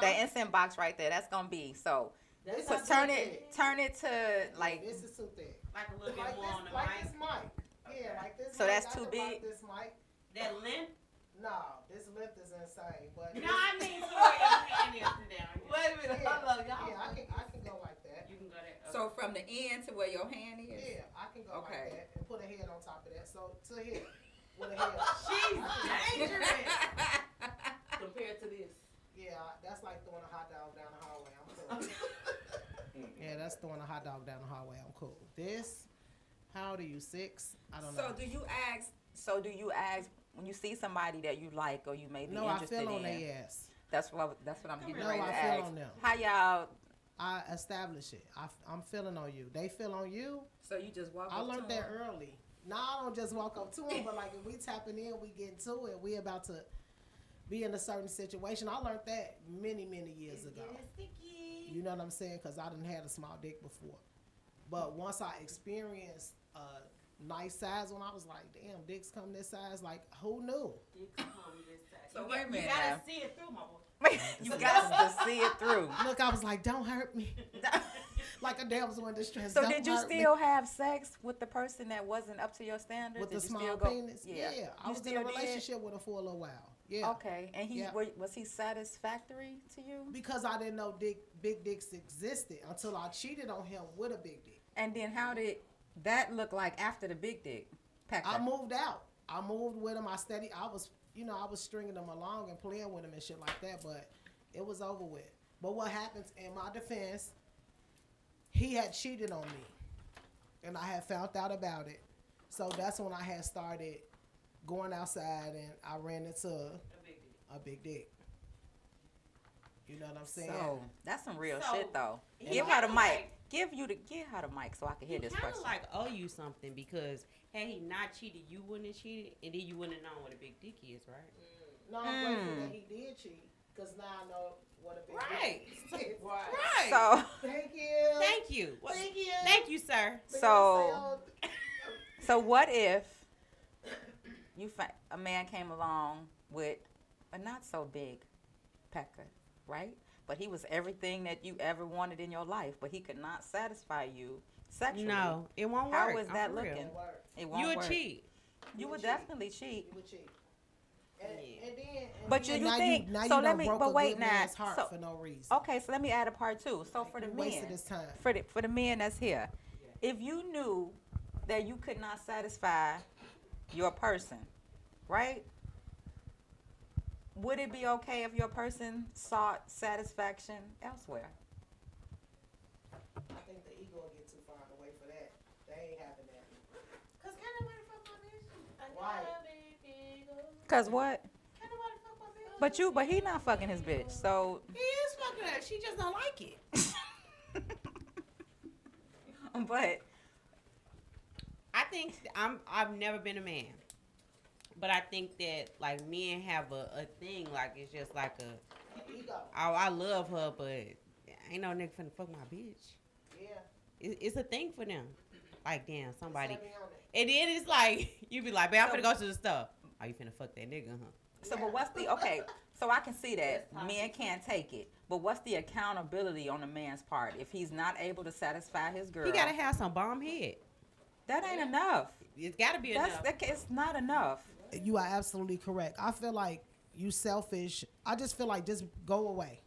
That instant box right there. That's going to be. So, This is turn too it to like. This is too thick. Like a little Like bit more on the like mic. this mic. Yeah, like this So mic. that's I too could big? rock this mic. That length? No, this length is insane. But No, I mean to where your hand is down. Wait a minute, yeah, hold on, y'all. yeah, I can go like that. You can go that. So from the end to where your hand is. Yeah, I can go Okay. like that and put a head on top of that. So to here with a head. She's dangerous. Compared to this. Yeah, that's like throwing a hot dog down the hallway. I'm cool. Yeah, that's throwing a hot dog down the hallway. I'm cool. This, how old are you? 6? I don't know. So do you ask when you see somebody that you like or you may be No, I interested feel on in? their ass. That's what I'm getting No, ready to I feel ask. on them. How y'all? I establish it. I'm feeling on you. They feel on you. So you just walk I up learned to that 'em? early. No, I don't just walk up to them, but like if we tapping in, we get into it. We about to be in a certain situation. I learned that many years ago. You know what I'm saying? Because I didn't have a small dick before. But once I experienced a nice size, when I was like, damn, dicks come this size. Like, who knew? So wait a You minute. gotta now. see it through, my boy. You got to see it through. Look, I was like, don't hurt me. Like a damsel in distress. So Don't did you hurt me. still have sex with the person that wasn't up to your standards? With Did the you small still go? penis? Yeah. I You was in still a did? relationship with him for a little while. Yeah. Okay, and Yeah. was he satisfactory to you? Because I didn't know big dicks existed until I cheated on him with a big dick. And then how did that look like after the big dick? Packed I up? moved out. I moved with him. I was stringing him along and playing with him and shit like that, but it was over with. But what happens, in my defense, he had cheated on me. And I had found out about it. So that's when I had started going outside and I ran into a big dick. You know what I'm saying? So that's some real So, shit though. he Give her the kinda mic. like- Give her the mic so I can hear this kind of question. like owe you something because had he not cheated, you wouldn't have cheated, and then you wouldn't have known what a big dick is, right? No, I'm grateful that he did cheat. Because now I know what a big Right. dick is. Right. So Thank you. Thank you. Thank you. Thank you, sir. so what if a man came along with a not so big pecker, right? But he was everything that you ever wanted in your life, but he could not satisfy you sexually. No, it won't How work. was that I'm for real. looking? It won't You would work. cheat. You would cheat. definitely cheat. You would cheat. Yeah. But you now think- now so you let done me- broke but a wait good now, man's heart so- for no reason. Okay, so let me add a part 2. So for the You wasted men, his time. for the men that's here, if you knew that you could not satisfy your person, right? Would it be okay if your person sought satisfaction elsewhere? I think the ego will get too far away for that. They ain't having that. Cause can't nobody fuck my bitch. I Right. got a big ego. Cause what? Can't nobody fuck my bitch. But he not fucking his bitch. So He is fucking her. She just don't like it. but I think I've never been a man, but I think that like men have a thing like it's just like Ego. I love her, but ain't no nigga finna fuck my bitch. Yeah. It's a thing for them. Like damn, somebody. Set me on it. And then it's like you be like, babe, I'm finna go to the stuff. Are you finna fuck that nigga, huh? So, but what's the, okay, so I can see that men can't take it, but what's the accountability on a man's part if he's not able to satisfy his girl? He gotta have some bomb head. That ain't enough. It's gotta be enough. It's not enough. You are absolutely correct. I feel like you selfish. I just feel like just go away.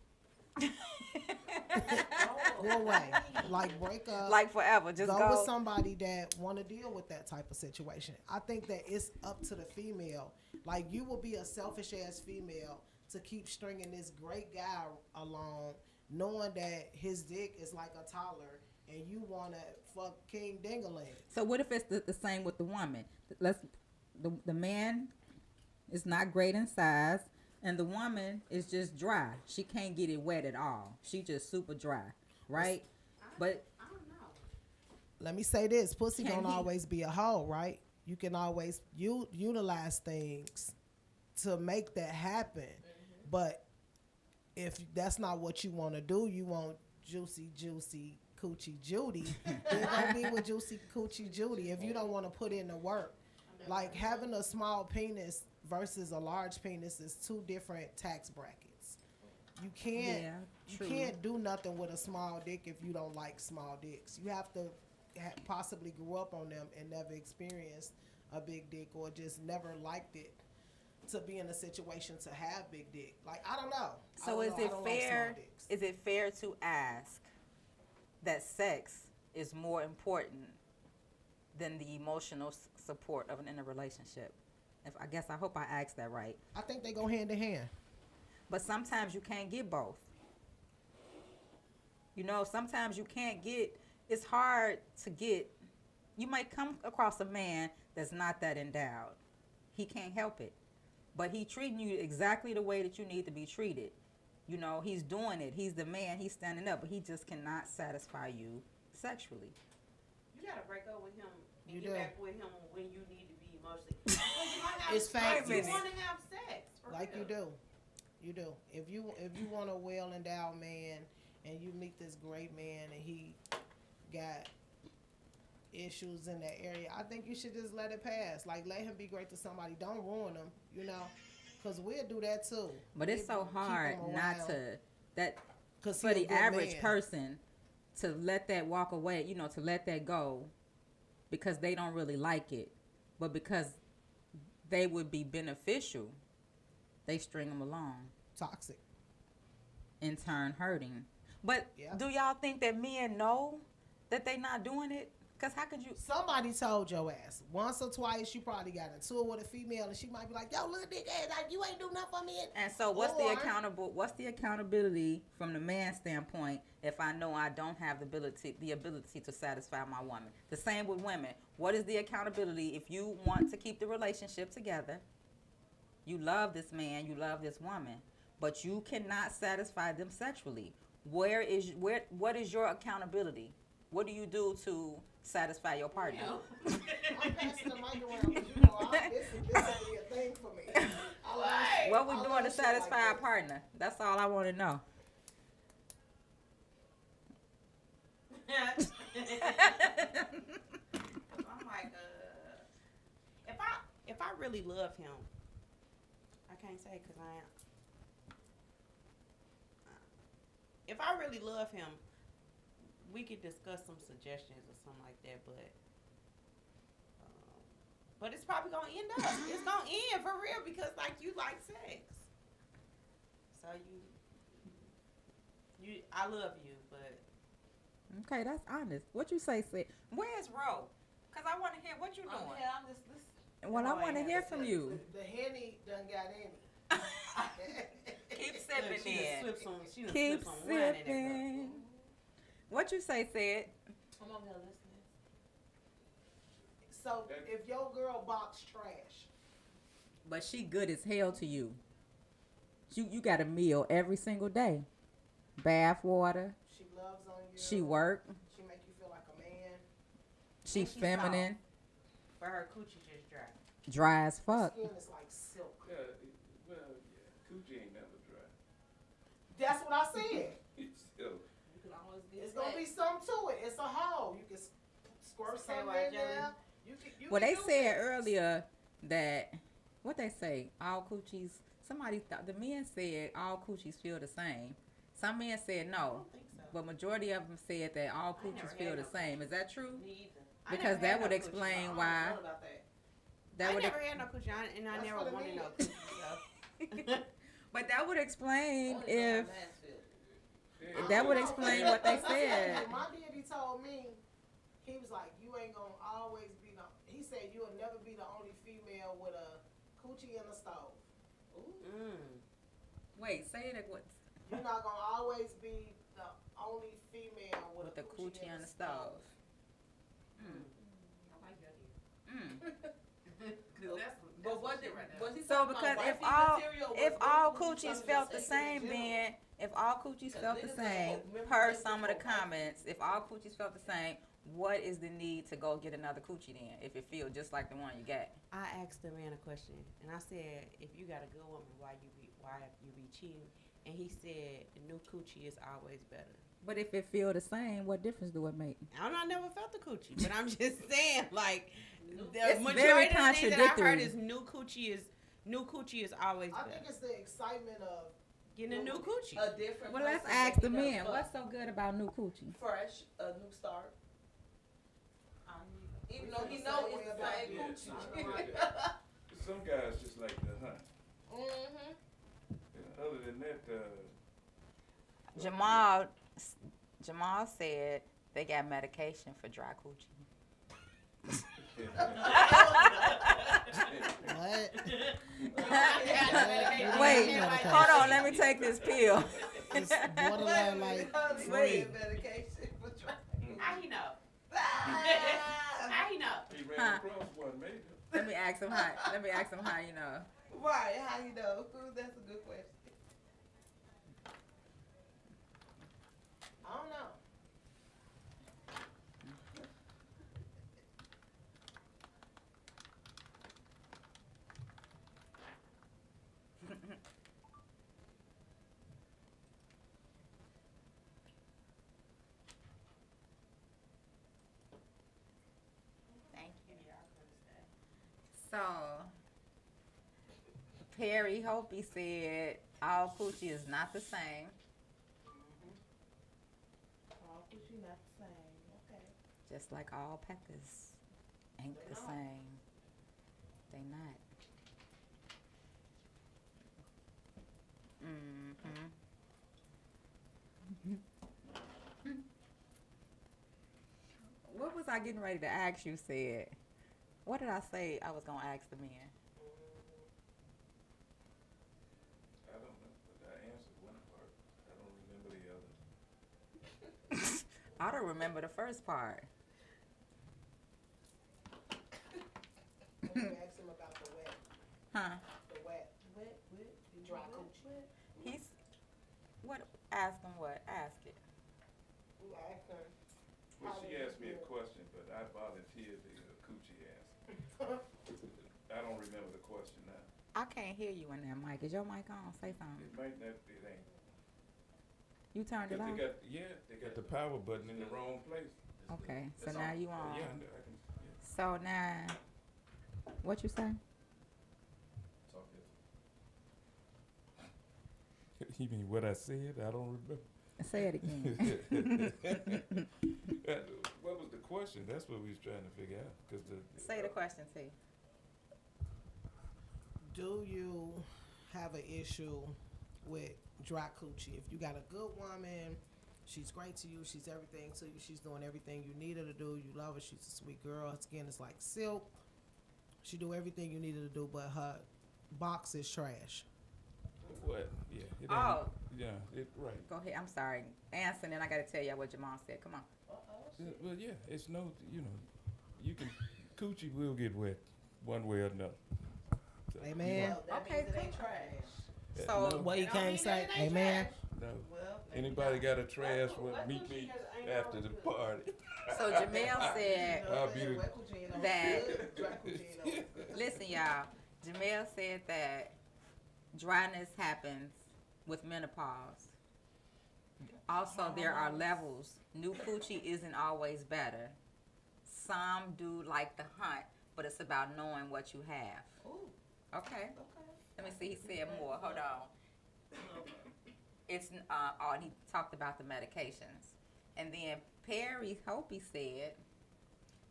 Go away. Like break up. Like forever. Just go go. with somebody that want to deal with that type of situation. I think that it's up to the female. Like you will be a selfish ass female to keep stringing this great guy along, knowing that his dick is like a toddler, and you want to fuck King Dingaling. So what if it's the same with the woman? The man is not great in size, and the woman is just dry. She can't get it wet at all. She just super dry, right? But I don't know. Let me say this: pussy Can don't he- always be a hoe, right? You can always utilize things to make that happen. But if that's not what you want to do, you want juicy coochie Judy, then don't be with juicy coochie Judy if you don't want to put in the work. Like having a small penis versus a large penis is two different tax brackets. You can't Yeah, you true. can't do nothing with a small dick if you don't like small dicks. You have to possibly grew up on them and never experienced a big dick or just never liked it to be in a situation to have big dick. Like I don't know. So is it I don't like small fair? dicks. Is it fair to ask that sex is more important than the emotional support of in a relationship? I hope I asked that right. I think they go hand in hand. But sometimes you can't get both. You know, sometimes you can't get. It's hard to get. You might come across a man that's not that endowed. He can't help it. But he treating you exactly the way that you need to be treated. You know, he's doing it. He's the man. He's standing up. But he just cannot satisfy you sexually. You gotta break up with him and You get do. back with him when you need to be emotionally. Because you might have It's facts. You want to have sex. for Like real. you do. You do. If you want a well endowed man and you meet this great man and he got issues in that area, I think you should just let it pass. Like let him be great to somebody. Don't ruin him, you know, because we'll do that too. But it's so hard not to Cause for the average person to let that walk away, you know, to let that go because they don't really like it, but because they would be beneficial, they string them along, toxic. in turn hurting. But Yeah. do y'all think that men know that they not doing it? Because how could you? Somebody told your ass once or twice. You probably got into it with a female, and she might be like, "Yo, little dick ass, like you ain't do nothing for me." And so what's the accountability from the man's standpoint if I know I don't have the ability to satisfy my woman? The same with women. What is the accountability if you want to keep the relationship together? You love this man, you love this woman, but you cannot satisfy them sexually. What is your accountability? What do you do to satisfy your partner? I'm passing the mic around because you know this ain't a thing for me. What we doing to satisfy our partner? That's all I want to know. I'm like, if I really love him, I can't say because I am. If I really love him, we could discuss some suggestions or something like that, but it's probably gonna end up. It's gonna end for real because like you like sex, so I love you, but Okay, that's honest. What you say, Sid? Where's Ro? Because I want to hear what you doing. I'm just listening. Well, I Oh, want to yeah, hear that's from it. you. The Henny done got in. Keep she sipping done in. slipped some, she done Keep slipped some wine in there. sipping. What you say, Sid? I'm over here listening. So if your girl box trash, But she good as hell to you. You got a meal every single day. Bath water. she loves on you. She work. She make you feel like a man. She And she feminine. But her coochie just dry. Dry as fuck. Skin is like silk. Coochie ain't never dry. That's what I said. It's still. You can always get It's gonna be something to it. It's a hole. You can squirt Okay, something well, in Jelly. there. You Well, can they do said this. earlier that what they say, all coochies. Somebody thought the men said all coochies feel the same. Some men said I no, don't think so. but majority of them said that all I never coochies had feel the no same. Is that true? Me either. I Because never that had would no explain coochie. I why. don't know about that. That I would. never had no coochie, and I That's never for the wanted no men. coochie. So. But that would explain if That would explain what they said. My daddy told me, he was like, you ain't gonna always be the. He said you'll never be the only female with a coochie in the stove. Wait, say it. What? You're not gonna always be the only female with With a the coochie on the stove. But what did was he So talking because about if wifey all material or if was all he coochies talking felt about the sex in same, general? then if all coochies felt the same, per some of the comments, if all coochies felt the same, what is the need to go get another coochie then? If it feels just like the one you got. I asked the man a question, and I said, if you got a good woman, why you be cheating? And he said, the new coochie is always better. But if it feel the same, what difference do it make? I never felt the coochie, but I'm just saying, like, the It's majority very of the things that I heard contradictory. is new coochie is always I better. think it's the excitement of Getting a new coochie. A different. Well, let's person ask that the he done men. fucked. What's so good about new coochie? Fresh, a new start. Even though he know it's the same coochie. Some guys just like to hunt. Mm-hmm. And other than that, Jamal said they got medication for dry coochie. what? Wait, Yeah. hold on. Let me take this pill. It's borderline like Wait. How he know? How he know? he ran Huh. across one, maybe. Let me ask him how you know. Right, how you know? That's a good question. I don't know. Thank you. So, Perry Hopi said all coochie is not the same. All coochie not the same. Okay. Just like all peckers ain't the same. They not. What was I getting ready to ask you? Said, what did I say I was gonna ask the men? I don't know, but I answered one part. I don't remember the other. I don't remember the first part. Let me ask him about the wet. Huh? The wet. The dry coochie. He's what? Ask him what? Ask it. You ask him. Well, she asked me a question, but I volunteered the coochie answer. I don't remember the question now. I can't hear you in that mic. Is your mic on? Say something. It might not, it ain't. You turned it 'Cause on? they got the power button in the wrong place. Okay, so That's now all. you on. Yeah, I know, I can, yeah. So now, what you say? Talk it. You mean what I said? I don't remember. Say it again. What was the question? That's what we was trying to figure out. 'Cause Say the question, T. Do you have an issue with dry coochie? If you got a good woman, she's great to you, she's everything to you, she's doing everything you need her to do, you love her, she's a sweet girl, her skin is like silk, she do everything you need her to do, but her box is trash. What? Yeah. It ain't, Oh. Yeah. Right. Go ahead. I'm sorry. Answer, and then I got to tell you what Jamal said. Come on. Well, yeah. It's no. You know, you can coochie will get wet one way or another. So, Amen. Okay, cool. Yeah, So, no. What you can't say? Amen. No. Anybody got a trash one? Meet me after the party. so Jamel said I'll be the. that. Listen, y'all. Jamel said that dryness happens with menopause. Also, there are levels. New coochie isn't always better. Some do like the hunt, but it's about knowing what you have. Okay. Let me see. He said more. Hold on. It's and he talked about the medications, and then Perry Hopi said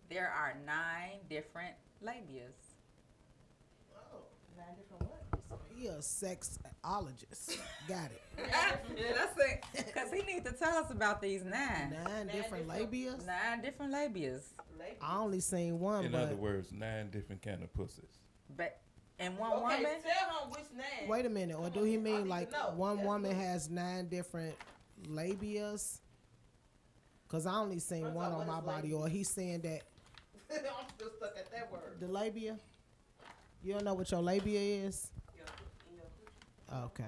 there are 9 different labias. 9 different what? He a sexologist. Got it. That's it. Because he need to tell us about these 9 Different labias. 9 different labias. I only seen one, In but other words, 9 different kind of pussies. But and one Okay, woman. tell him which name. wait a minute. Or do he I mean need like to know. one That's woman good. has 9 different labias? Cause I only seen First one off, on what my is body. labia? Or he's saying that I'm still stuck at that word. the labia. You don't know what your labia is? Oh, okay.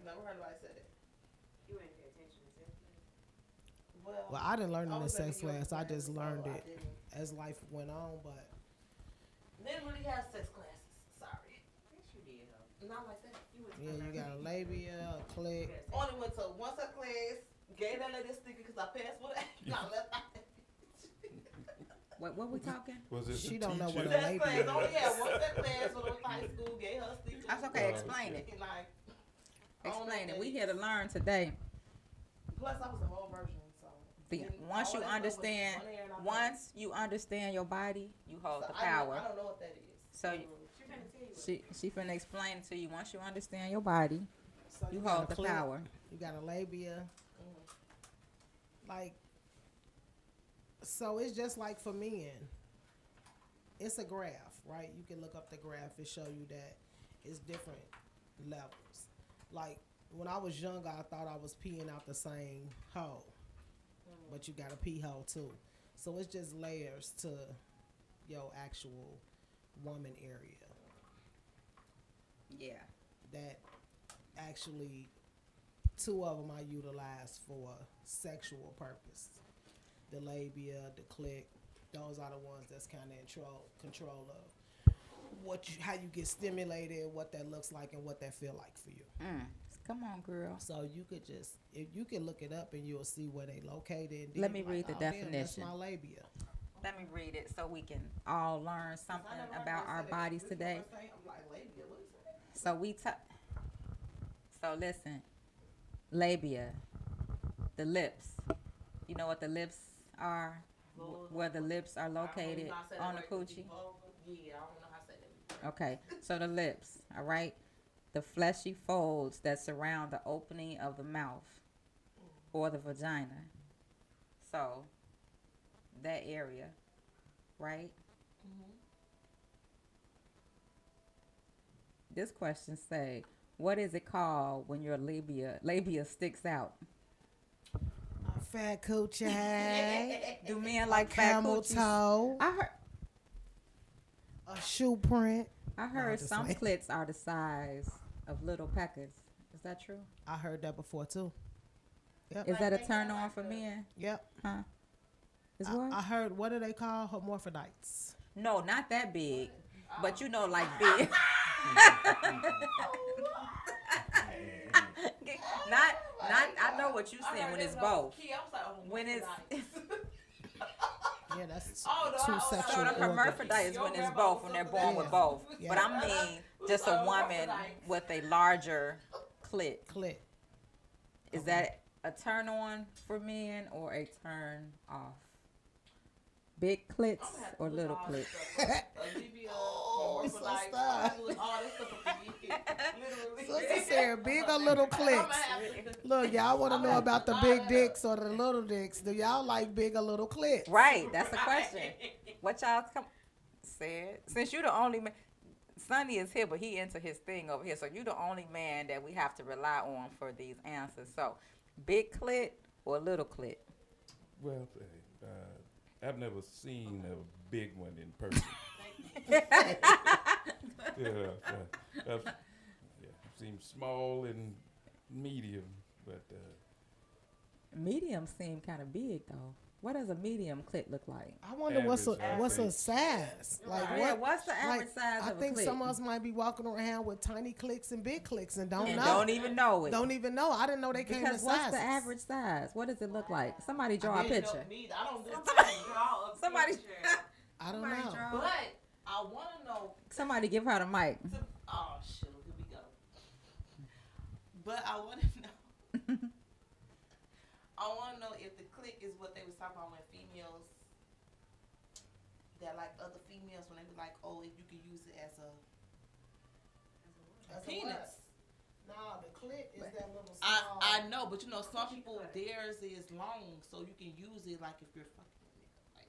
Never heard nobody say that. You ain't pay attention to that. Well, I didn't learn it in was sex in your class. I just class, learned so I it didn't. as life went on. But Didn't really have sex classes. Sorry. Yes, you did, huh? Not like that. yeah, you got a labia, a clit. Only went to one sex class. Gave that lady a sticker because I passed with it. No, left out. What we talking? Was it She the don't know teacher? what a Sex labia class. Only is. had one sex class when I was in high school. Gave her a sticker. That's okay. Oh, Explain okay. it. And like, I don't know Explain it. what We that here to is. learn today. Plus, I was a whole virgin, so. The, And once all you that stuff was understand, one ear and I once you understand your body, you hold So the I power. don't know what that is. So you- She finna tell you. She finna explain it to you. Once you understand your body, So you got hold a the clit, power. You got a labia. Like, so it's just like for men. It's a graph, right? You can look up the graph. It show you that it's different levels. Like when I was younger, I thought I was peeing out the same hole, but you got a pee hole too. So it's just layers to your actual woman area Yeah. that actually 2 of them I utilize for sexual purpose. The labia, the clit, those are the ones that's kind of in control of how you get stimulated, what that looks like, and what that feel like for you. Come on, girl. So you could just, if you can look it up and you'll see where they located. And Let then me be read the "Oh, damn, that's definition." my labia. Let me read it so we can all learn something about our bodies today. I'm like, labia, what is that? So so listen, labia, the lips. You know what the lips are? Where the lips are located on the coochie. Yeah, I don't know how to say that. Okay, so the lips, all right? The fleshy folds that surround the opening of the mouth or the vagina. So, that area, right? This question say, what is it called when your labia sticks out? A fat coochie, Do men a like fat camel coochies? toe, I a shoe print. heard just some playing. clits are the size of little peckers. Is that true? I heard that before too. Yep. Is that a turn on for men? Yep. Huh? Is what? I heard, what do they call hermaphrodites? No, not that big. But you know, like big. not. I know what you saying when it's both. When it's Yeah, that's Oh, no, two I- sexual so the organs. hermaphrodite is when it's both, when they're born with Yeah. both. Yeah. But I mean, just a woman with a larger clit. Clit. Is that a turn on for men or a turn off? Big clits or little clits? Oh, sister. All this stuff up in here. Literally. Sister Sarah, big or little clicks? Look, y'all want to know about the big dicks or the little dicks? Do y'all like big or little clits? Right, that's the question. What y'all said? Since you the only man, Sonny is here, but he into his thing over here. So you the only man that we have to rely on for these answers. So, big clit or little clit? Well, I've never seen a big one in person. I've seen small and medium, but Medium seem kind of big though. What does a medium clit look like? I wonder what's Average, a size? Like Yeah, what? what's the average Like, size I of a think clit? some of us might be walking around with tiny clicks and big clicks and don't And know. don't even know it. Don't even know. I didn't know they came in Because what's sizes. the average size? What does it look like? Somebody draw a picture. I don't do Somebody, I don't somebody know. draw. But I want to know. Somebody give her the mic. Oh shit! Here we go. But I want to know. I want to know if the click is what they was talking about when females that like other females when they be like, oh, if you could use it as That's a penis. what? Nah, the clit is that little small. I know, but you know, some people theirs is long, so you can use it like if you're fucking with it. Like,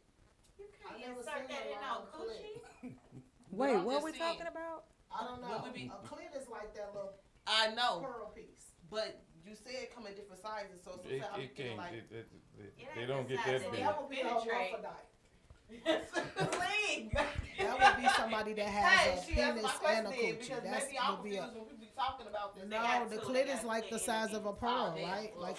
You I can't never insert seen that a in long no coochie. Wait, I'm what just we saying. talking about? I don't know. What would be- A clit is like that little I know, pearl piece. but you said it come in different sizes, so It, sometimes I'm it feeling can't. like They don't get size that of big. That would be a Penetrate. hermaphrodite. Cling. That would be somebody that has Hey, a she asked penis my and a question coochie. because That's maybe I'm would be a confused when people be talking about this. They no. got The two, clit they is got like clit the and size of a pearl, damn. right? Well, Like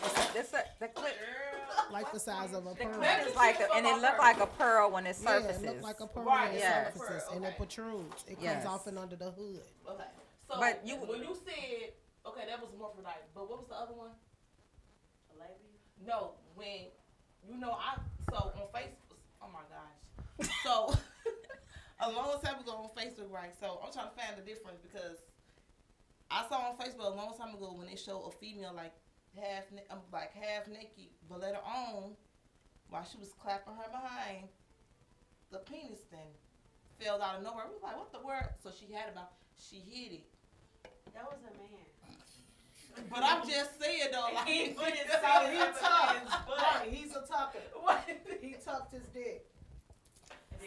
The clit, like the size of a the pearl. clit is like, and it look like a pearl when it Yeah, surfaces. it look like a pearl Right, when it yes. surfaces and it Okay. protrudes. It Yes. comes off and under the hood. Okay. So But you- when you said okay, that was hermaphrodite, but what was the other one? A labia? No, when you know so on Facebook. Oh my gosh. So a long time ago on Facebook, right? So I'm trying to find the difference because I saw on Facebook a long time ago when they showed a female like half naked, but later on, while she was clapping her behind, the penis thing fell out of nowhere. We was like, what the word? So she hid it. That was a man. But I'm just saying though, like He put his So tongue he up tucked. in his butt. Right, he's a tucker. What? He tucked his dick.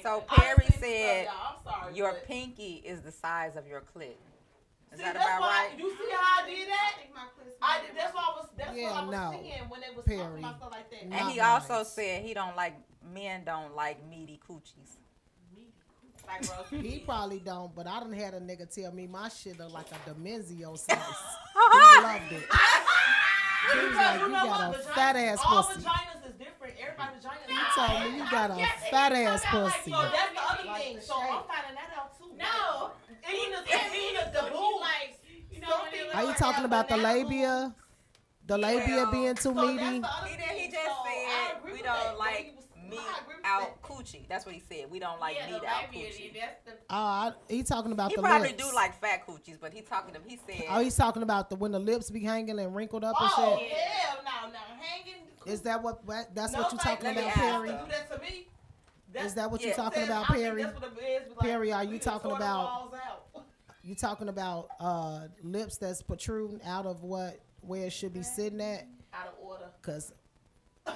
So I Perry done said stuff, y'all. I'm sorry, your but- pinky is the size of your clit. Is See, that that's about why right? You see how I did that? think my clit's I smaller did. than That's my what I was. That's Yeah, what I was no. seeing when they was Perry. talking about stuff like that. Not And he nice. also said men don't like meaty coochies. like roast He beef. probably don't, but I done had a nigga tell me my shit look like a Dimenzio slice. He loved it. He was like, you got a fat ass all pussy. vaginas is different. Everybody's vagina. He told me you got a fat ass pussy. So that's the other Like thing. the So I'm shape. finding that out too. No. Even the boo. Like, you know, Some when people it Are you like talking have about the banana labia? The labia being too So that's meaty? the other He thing. just So I said agree we with don't that. like He was- meat I agree with out that. coochie. That's what he said. We don't like yeah, the meat out labia, coochie. that's the He talking about He the probably lips. do like fat coochies, but he said Oh, he's talking about the when the lips be hanging and wrinkled up and Oh shit. hell no, hanging. Is that that's No, what you thank talking you. about, Let me ask Perry? You do that to me. Is that what you Yeah. talking about, I think Perry? that's what it is, but like, Perry, are you we done talking tore the about- walls out. You talking about lips that's protruding out of where it should be sitting at? Out of order. Cause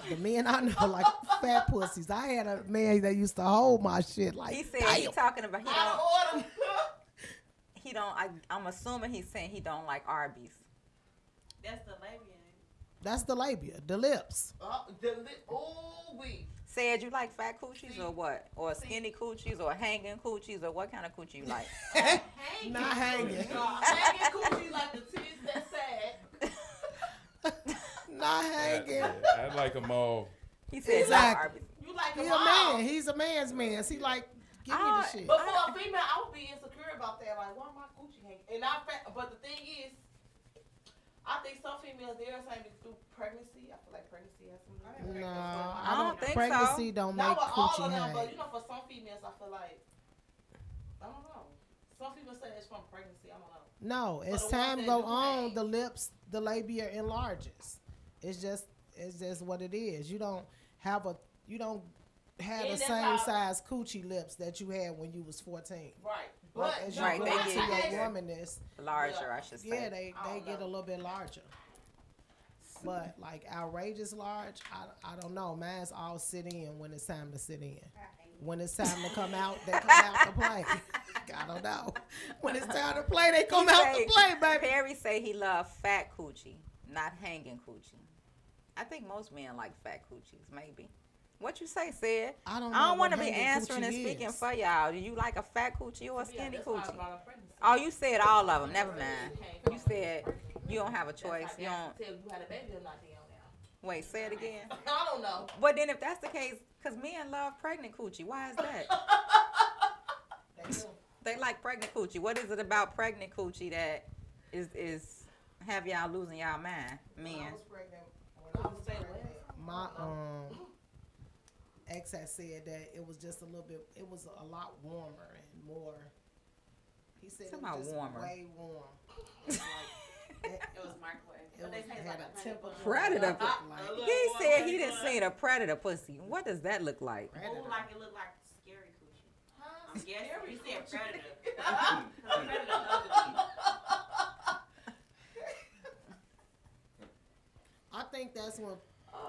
the men I know like fat pussies. I had a man that used to hold my shit like. he said he damn. talking about Out of order. he don't. I'm assuming he's saying he don't like Arby's. that's the labia. That's the labia, the lips. We. Said you like fat coochies or what? Or skinny coochies or hanging coochies or what kind of coochie you like? Not hanging. Hanging coochie like the titties that sad. Not hanging. I like them all. He said Exactly. not Arby's. You like He them a all. man. He's a man's man. He like, give me Ah, the shit. But for a female, I would be insecure about that. Like, why my coochie hanging? But the thing is, I think some females they're saying through pregnancy. I feel like pregnancy has something. to do with it. No, I don't think so. pregnancy don't Not make with all coochie of them, hang. but you know, for some females, I feel like I don't know. Some people say it's from pregnancy. I don't know. No, as the ones time that go do on, hang. the lips, the labia enlarges. It's just what it is. You don't have the And that's same how- size coochie lips that you had when you was 14. Right. But But as you Right, go they into get your bigger. womanness, Larger, I should say. yeah, they I don't get a know. little bit larger. But like outrageous large, I don't know. Mine's all sit in when it's time to sit in. When it's time to come out, they come out to play. I don't know. When it's time to play, they come He out say- to play, baby. Perry say he love fat coochie, not hanging coochie. I think most men like fat coochies, maybe. What you say, Sid? I don't know. I don't what want to be hanging answering coochie and speaking is. for y'all. Do you like a fat coochie or a skinny that's why I coochie? brought up pregnancy. Oh, you said all of them. Never mind. You said you don't have a choice. You don't. Tell you had a baby or not down now. Wait, say it again. I don't know. But then if that's the case, because men love pregnant coochie, why is that? They do. They like pregnant coochie. What is it about pregnant coochie that is have y'all losing y'all mind, When I men? was pregnant, my ex had said that it was just a little bit. It was a lot warmer and more. He said it Talking was about just warmer. way warm. It was like It was microwave. it But they was, say it's had like a 100 temperature. bucks. Predator. Like, He said he didn't see a predator pussy. What does that look like? predator. Ooh, like it looked like scary coochie. Huh? I'm guessing. Scary You said coochie. predator. Predator ugly. I think that's when.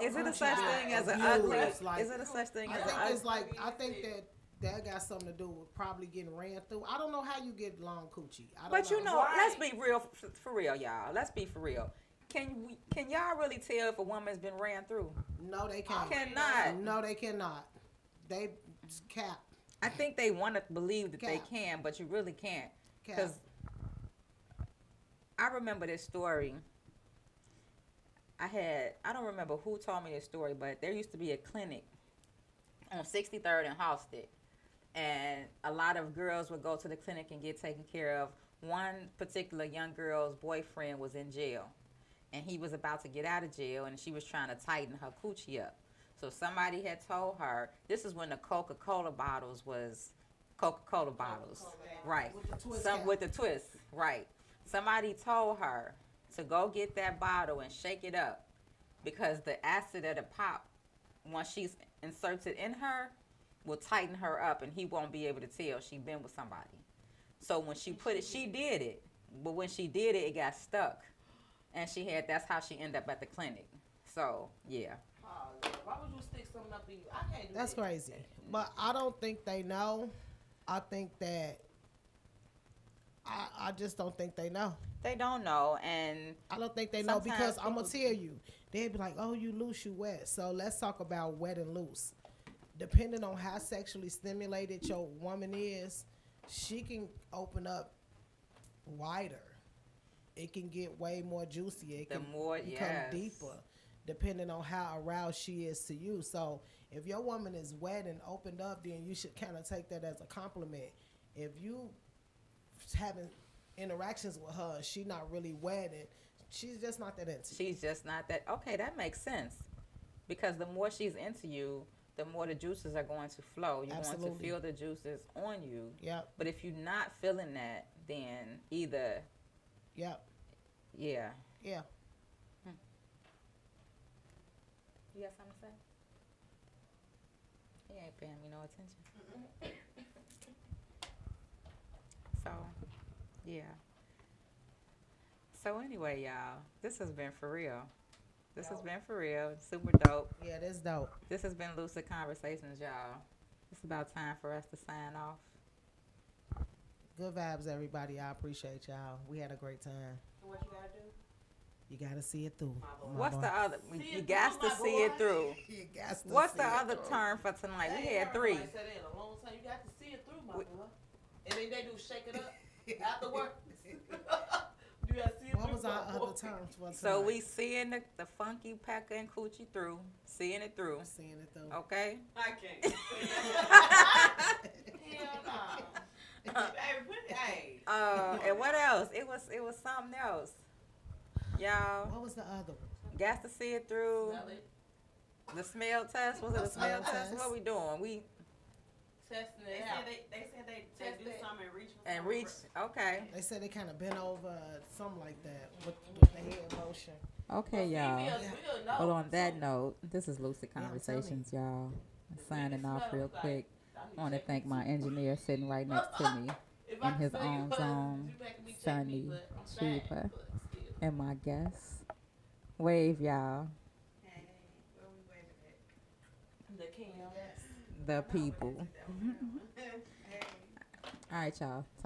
Is it a Coochie such get thing as an abused, ugly? like- Is it a such thing I as think an it's ugly? like I think that got something to do with probably getting ran through. I don't know how you get long coochie. I don't But you know, Right. let's be real for real, y'all. Let's be for real. Can y'all really tell if a woman's been ran through? No, they can't. Cannot. No, they cannot. They cap. I think they want to believe that they Cap. can, but you really can't. Cap. Because I remember this story. I don't remember who told me this story, but there used to be a clinic on 63rd and Halsted. And a lot of girls would go to the clinic and get taken care of. One particular young girl's boyfriend was in jail. And he was about to get out of jail, and she was trying to tighten her coochie up. So somebody had told her, this is when the Coca-Cola bottles was Coca-Cola bottles. Right. With the twist Some cap. with the twist, right. Somebody told her to go get that bottle and shake it up because the acid of the pop, once she's inserted in her, will tighten her up and he won't be able to tell she been with somebody. So when she put it, she did it. But when she did it, it got stuck. And that's how she ended up at the clinic. So, yeah. Oh, Lord, why would you stick something up in you? I can't do That's that. crazy. But I don't think they know. I think that I just don't think they know. They don't know. And I don't think they know because Sometimes I'm gonna people- tell you, they'd be like, "Oh, you loose, you wet." So let's talk about wet and loose. Depending on how sexually stimulated your woman is, she can open up wider. It can get way more juicy. It The can more- become yes. deeper, depending on how aroused she is to you. So if your woman is wet and opened up, then you should kind of take that as a compliment. If you having interactions with her, she not really wet and she's just not that into you. she's just not that. Okay, that makes sense. Because the more she's into you, the more the juices are going to flow. You're going to Absolutely. feel the juices on you. Yep, But if you're not feeling that, then either, yep, yeah. yeah. You got something to say? He ain't paying me no attention. So, yeah. So anyway, y'all, this has been for real. This has been for real. Super dope. Yeah, that's dope. This has been Lucid Conversations, y'all. It's about time for us to sign off. Good vibes, everybody. I appreciate y'all. We had a great time. What you gotta do? You gotta see it through. my What's boy. the other? See You it got through, to my see boy. it through. You got to What's see the it other through. term for tonight? We They had ain't three. heard nobody say that in a long time. You got to see it through, my We- boy. And then they do shake it up afterwards. You got to see it What through, was our my boy. other terms for So tonight? we seeing the funky pecker and coochie through, seeing it through. Seeing it through. Okay. I can't. Hell no. Hey. And what else? It was something else. Y'all, What was the other one? got to see it through. Smell it. The smell test. Was it a smell Smell test? test. What we doing? We Testing They it said out. they do something and reach for and something. reach. Okay. They said they kind of bent over, something like that, with the head motion. Okay, But y'all. females will know. Well, on that So, note, this is Lucid Yeah, I'm telling Conversations, y'all. if Signing it off smells real like- quick. I need I want to check thank me my too. engineer sitting right next to me, If I in his can say you own was, zone, you making me check Sonny me, but I'm fat, Cheaper. but still. and my guests. Wave, y'all. Hey, where we waving at? The king. The people. Hey. All right, y'all. Talk